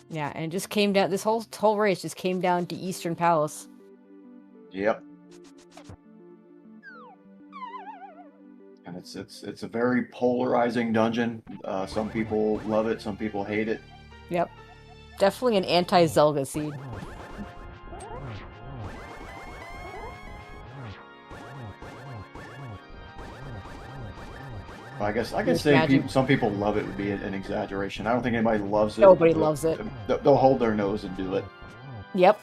S2: Yeah, and it just came down. This whole race just came down to Eastern Palace.
S3: Yep. And it's a very polarizing dungeon. Some people love it, some people hate it.
S2: Yep, definitely an anti-Zelda seed.
S3: I guess saying some people love it would be an exaggeration. I don't think anybody loves it.
S2: Nobody loves it.
S3: They'll hold their nose and do it.
S2: Yep.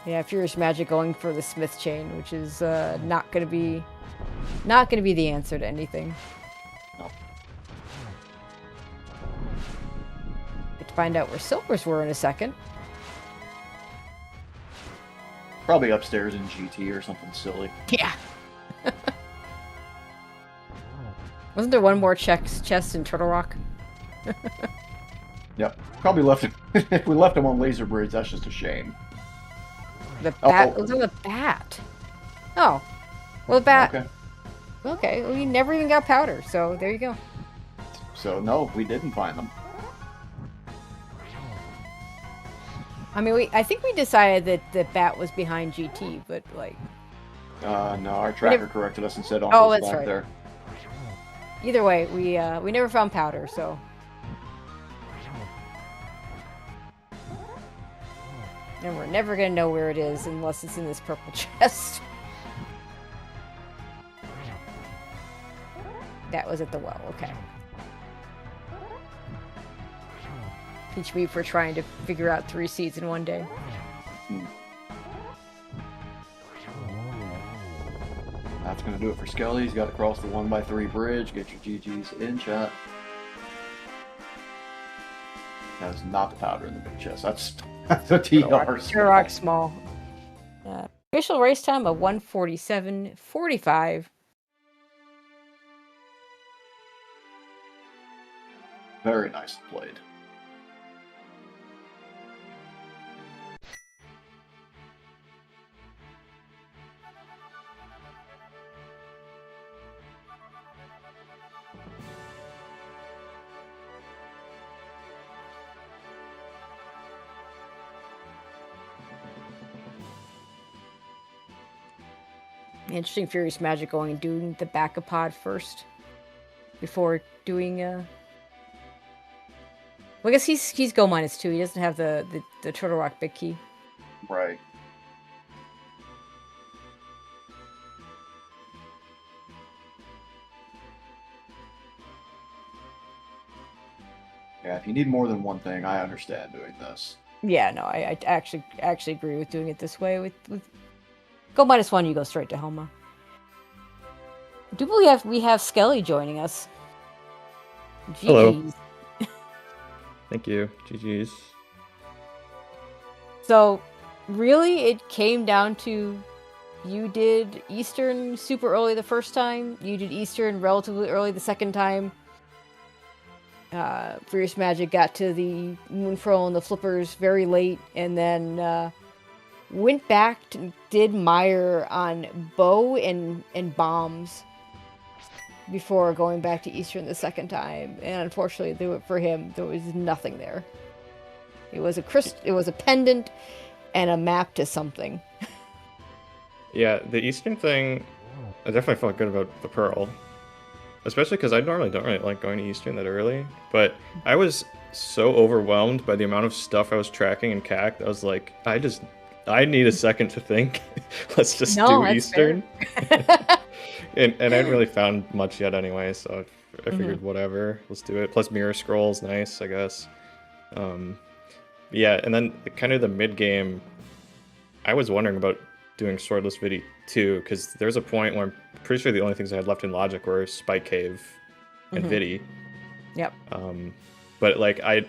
S2: Yeah, FuriousMagic going for the Smith chain, which is not gonna be the answer to anything.
S3: No.
S2: Get to find out where Silvers were in a second.
S3: Probably upstairs in GT or something silly.
S2: Yeah. Wasn't there one more chest in Turtle Rock?
S3: Yep. Probably left him. If we left him on Laser Bridge, that's just a shame.
S2: The bat? Was it the bat? Oh. Well, the bat...
S3: Okay.
S2: Okay, well, you never even got powder, so there you go.
S3: So, no, we didn't find them.
S2: I mean, I think we decided that the bat was behind GT, but, like...
S3: No, our tracker corrected us and said on
S2: oh,
S3: back
S2: that's right.
S3: there.
S2: Either way, we never found powder, so... And we're never gonna know where it is unless it's in this purple chest. That was at the well, okay. Teach me for trying to figure out 3 seeds in one day.
S3: That's going to do it for Skele. He's got to cross the 1x3 bridge. Get your GGs in chat. That's not the powder in the big chest. That's a TR.
S2: Turok small. Official race time of 1:47:45.
S3: Very nicely played.
S2: Interesting FuriousMagic going and doing the backup pod first before doing well, I guess he's go -2. He doesn't have the Turtle Rock Big Key.
S3: Right. Yeah, if you need more than one thing, I understand doing this.
S2: Yeah, no, I actually agree with doing it this way. With go -1, you go straight to Helma. I do believe we have Skele joining us. GG's.
S4: Hello. Thank you. GG's.
S2: So, really, it came down to you did Eastern super early the first time. You did Eastern relatively early the second time. FuriousMagic got to the Moonfurl and the Flippers very late, and then went back to did Meyer on bow and bombs before going back to Eastern the second time, and unfortunately, for him, there was nothing there. It was a pendant and a map to something.
S4: Yeah, the Eastern thing, I definitely felt good about the Pearl. Especially because I normally don't really like going to Eastern that early, but I was so overwhelmed by the amount of stuff I was tracking in CAC. I was like, I need a second to think. Let's just do Eastern. and I hadn't really found much yet anyway, so I figured whatever, let's do it. Plus Mirror Scroll's nice, I guess. Yeah, and then kind of the mid game, I was wondering about doing Swordless Vidi too, because there's a point where I'm pretty sure the only things I had left in Logic were Spike Cave and Vidi.
S2: Yep.
S4: But like I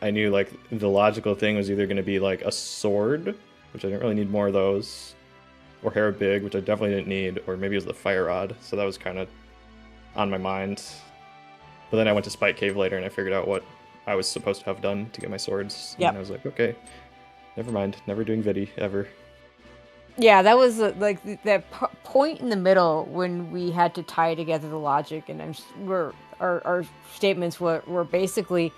S4: knew like the logical thing was either going to be like a sword, which I didn't really need more of those, or Hair Big, which I definitely didn't need, or maybe it was the Fire Rod. So that was kind of on my mind. But then I went to Spike Cave later and I figured out what I was supposed to have done to get my swords.
S2: Yep.
S4: And I was like, okay, never mind, never doing Vidi ever.
S2: Yeah, that was like that point in the middle when we had to tie together the logic, and our statements were basically,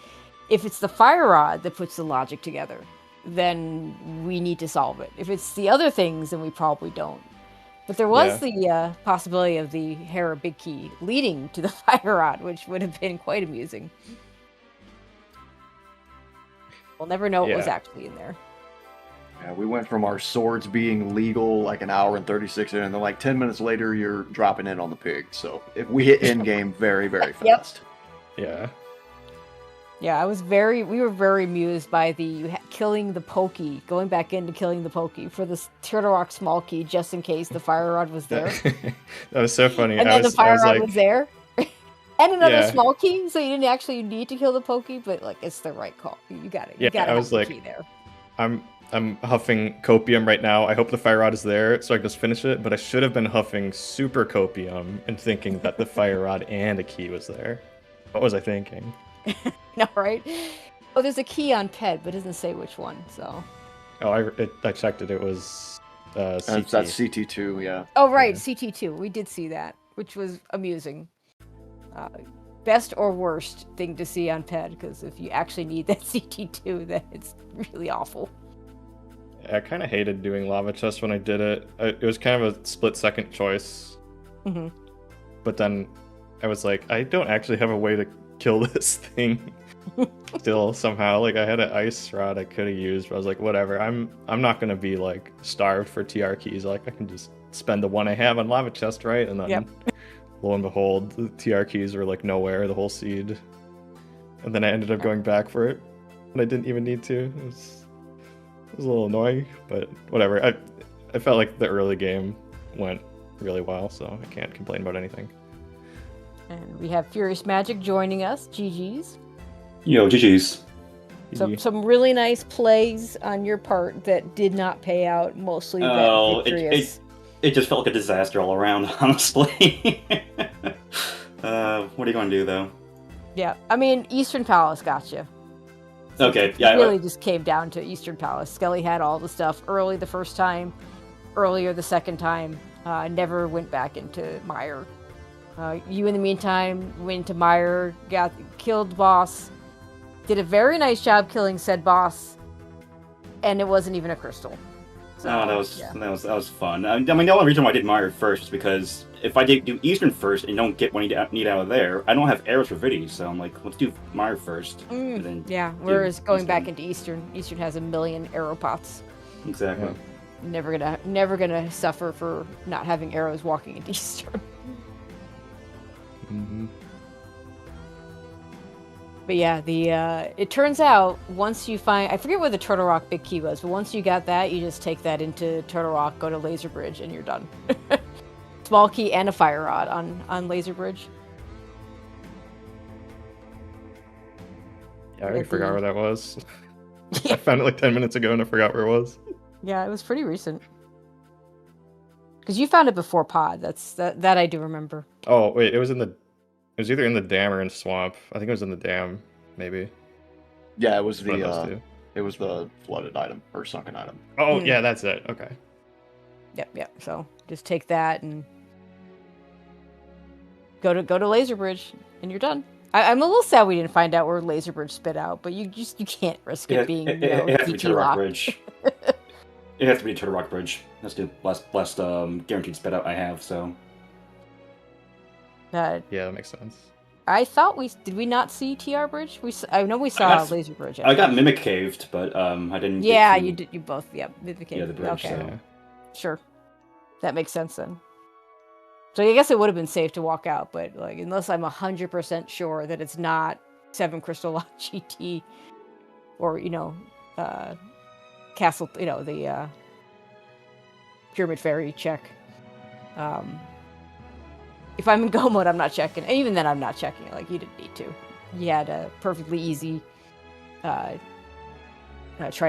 S2: if it's the Fire Rod that puts the logic together, then we need to solve it. If it's the other things, then we probably don't. But there was the possibility of the Hera Big Key leading to the Fire Rod, which would have been quite amusing. We'll never know what was actually in there.
S3: Yeah, we went from our swords being legal like an hour and 36 in, and then like 10 minutes later, you're dropping in on the pig. So if we hit end game very, very fast.
S4: Yeah.
S2: Yeah, we were very amused by the killing the Pokey, going back into killing the Pokey for the Turtle Rock small key, just in case the Fire Rod was there.
S4: That was so funny.
S2: And then the Fire Rod was there. And another small key, so you didn't actually need to kill the Pokey, but like it's the right call. You got it. You got to have the key there.
S4: I'm huffing copium right now. I hope the Fire Rod is there so I can just finish it, but I should have been huffing super copium and thinking that the Fire Rod and a key was there. What was I thinking?
S2: No, right? Oh, there's a key on Ped, but it doesn't say which one, so.
S4: Oh, I checked it. It was CT.
S3: That's CT2, yeah.
S2: Oh, right, yeah. CT2. We did see that, which was amusing. Best or worst thing to see on Ped, because if you actually need that CT2, then it's really awful.
S4: I kind of hated doing Lava Chest when I did it. It was kind of a split-second choice.
S2: Mm-hmm.
S4: But then I was like, I don't actually have a way to kill this thing still somehow. Like, I had an Ice Rod I could have used, but I was like, whatever. I'm not going to be, like, starved for TR keys. Like, I can just spend the one I have on Lava Chest, right? And then, lo and behold, the TR keys were, like, nowhere, the whole seed. And then I ended up going back for it, and I didn't even need to. It was a little annoying, but whatever. I felt like the early game went really well, so I can't complain about anything.
S2: And we have FuriousMagic joining us. GG's.
S5: Yo, GG's.
S2: Some really nice plays on your part that did not pay out, mostly
S5: it just felt like a disaster all around, honestly. What are you going to do, though?
S2: Yeah, I mean, Eastern Palace got you.
S5: Okay, yeah.
S2: It really just came down to Eastern Palace. Skele had all the stuff early the first time, earlier the second time. Never went back into Meyer. You, in the meantime, went to Meyer, killed the boss, did a very nice job killing said boss, and it wasn't even a crystal. So, that was fun. I mean, the only reason why I did Meyer first is because if I do Eastern first and don't get what I need out of there, I don't have arrows for Vidi, so I'm like, let's do Meyer first. And then whereas going back into Eastern has a million arrow pots.
S5: Exactly.
S2: Yeah. Never gonna suffer for not having arrows walking into Eastern.
S4: Mm-hmm.
S2: But yeah, it turns out once you find, I forget where the Turtle Rock Big Key was, but once you got that, you just take that into Turtle Rock, go to Laser Bridge, and you're done. Small key and a Fire Rod on Laser Bridge.
S4: Yeah, I already forgot where that was. I found it like 10 minutes ago and I forgot where it was.
S2: Yeah, it was pretty recent. Because you found it before Pod. That I do remember.
S4: Oh wait, it was either in the dam or in swamp. I think it was in the dam, maybe.
S3: Yeah, it was It was the flooded item or sunken item.
S4: Oh yeah, that's it. Okay.
S2: Yep. So just take that and go to Laser Bridge, and you're done. I'm a little sad we didn't find out where Laser Bridge spit out, but you can't risk it being
S5: it has to be
S2: DT
S5: Turtle Rock
S2: locked.
S5: Bridge. It has to be Turtle Rock Bridge. That's the last guaranteed spit out I have. So
S4: Yeah, that makes sense.
S2: I thought did we not see TR Bridge? I know we saw Laser Bridge.
S5: I got Mimic Caved, but I didn't.
S2: Yeah,
S5: get to,
S2: you did. You both. Yep. Yeah, the cave.
S5: Yeah, the bridge.
S2: Okay.
S5: So.
S2: Sure. That makes sense then. So I guess it would have been safe to walk out, but like unless I'm 100% sure that it's not 7 Crystal Lock GT or Castle, the Pyramid Fairy check. If I'm in go mode, I'm not checking. And even then, I'm not checking it. Like you didn't need to. You had a perfectly easy try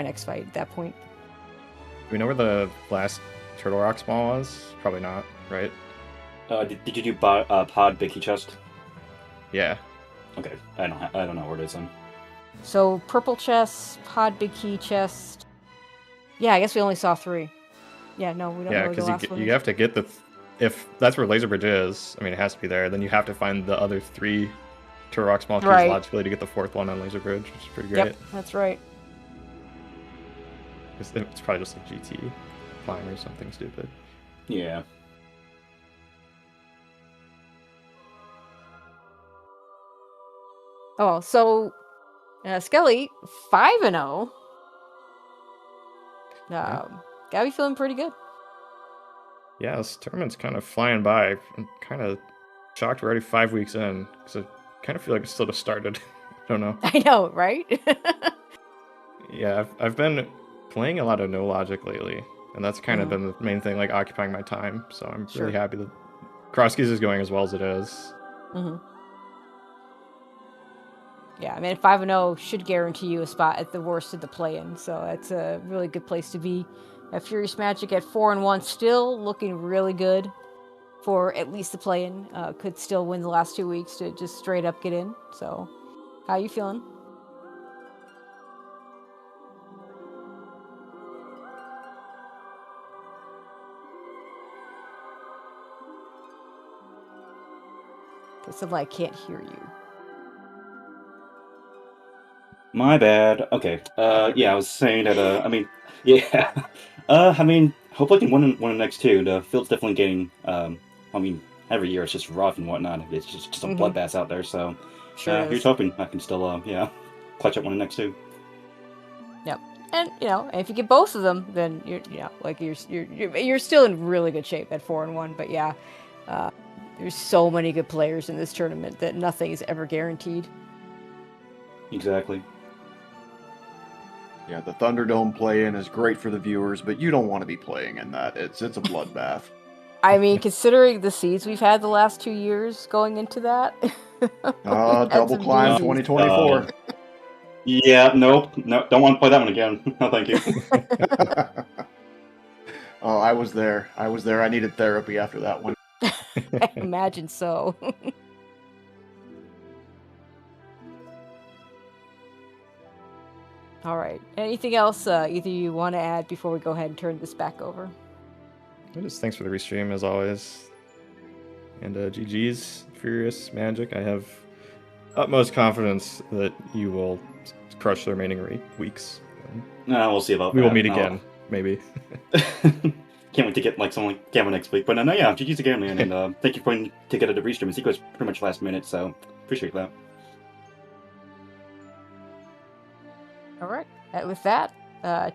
S2: next fight at that point.
S4: Do we know where the last Turtle Rock Small was? Probably not, right?
S5: Did you do pod Big Key Chest?
S4: Yeah.
S5: Okay, I don't know where it is then.
S2: So purple chest, pod big key chest. Yeah, I guess we only saw 3. Yeah, no, we don't know where the last one
S4: you
S2: is.
S4: have to get if that's where Laser Bridge is. I mean, it has to be there. Then you have to find the other 3 Turtle Rock Small keys logically to get the 4th one on Laser Bridge, which is pretty great.
S2: Yep, that's right.
S4: It's probably just like GT climb or something stupid.
S5: Yeah.
S2: Oh, so Skele 5-0. Gotta be feeling pretty good.
S4: Yeah, this tournament's kind of flying by. I'm kind of shocked we're already 5 weeks in, because I kind of feel like it's still just started. I don't know.
S2: I know, right?
S4: Yeah, I've been playing a lot of no logic lately, and that's kind of been the main thing, like occupying my time. So I'm really happy that Crosskeys is going as well as it is.
S2: Mm-hmm. Yeah, I mean 5-0 should guarantee you a spot at the worst of the play-in, so that's a really good place to be. FuriousMagic at 4-1, still looking really good for at least the play-in. Could still win the last 2 weeks to just straight up get in. So, how you feeling? Somebody can't hear you.
S5: My bad. Okay. Yeah, I was saying that. I mean, yeah. I mean, hopefully I can win the next 2. The field's definitely getting. I mean, every year it's just rough and whatnot. It's just some bloodbaths out there. So, here's hoping I can still, clutch up one of the next 2.
S2: Yep. And if you get both of them, then you're still in really good shape at 4-1. But yeah, there's so many good players in this tournament that nothing is ever guaranteed.
S5: Exactly.
S3: Yeah, the Thunderdome play-in is great for the viewers, but you don't want to be playing in that. It's a bloodbath.
S2: I mean, considering the seeds we've had the last 2 years going into that.
S3: Double climb 2024.
S5: Yeah, nope. No, don't want to play that one again. No, thank you.
S3: Oh, I was there. I needed therapy after that one.
S2: I imagine so. All right. Anything else either you want to add before we go ahead and turn this back over?
S4: Just thanks for the restream as always. And GG's FuriousMagic. I have utmost confidence that you will crush the remaining weeks.
S5: No, we'll see about that.
S4: We will meet again, maybe.
S5: Can't wait to get someone like Gamma next week. But no, yeah, GG's again, man. And thank you for putting together the restream. I think it was pretty much last minute, so appreciate that.
S2: All right. With that,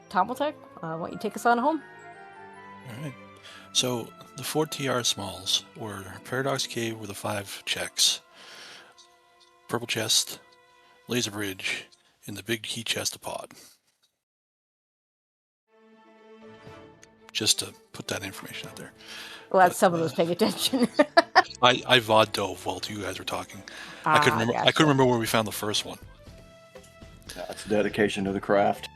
S2: Tommeltech, why don't you take us on home?
S1: All right. So the 4 TR smalls were Paradox Cave with the 5 checks, Purple Chest, Laser Bridge, and the Big Key Chest of Pod. Just to put that information out there.
S2: Well, that's someone who's paying attention.
S1: I VOD dove while you guys were talking. I couldn't remember.
S2: Gotcha.
S1: I couldn't remember where we found the first one.
S3: That's dedication to the craft.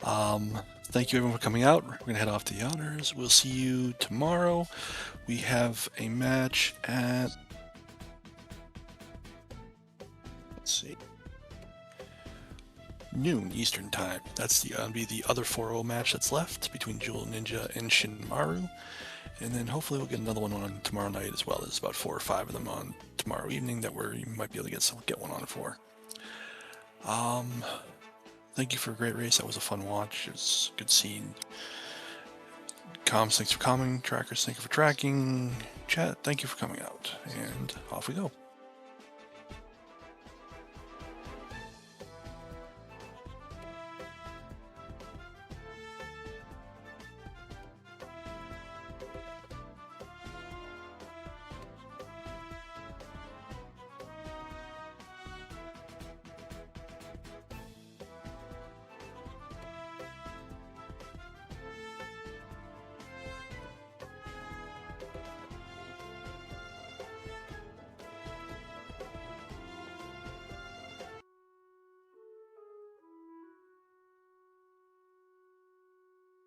S1: Thank you everyone for coming out. We're gonna head off to the honors. We'll see you tomorrow. We have a match at, let's see, noon Eastern time. That's gonna be the other 4-0 match that's left between Jewel Ninja and Shinmaru. And then hopefully we'll get another one on tomorrow night as well. There's about 4 or 5 of them on tomorrow evening that you might be able to get one on for. Thank you for a great race. That was a fun watch. It was good seeing. Comms, thanks for coming. Trackers, thank you for tracking. Chat, thank you for coming out. And off we go.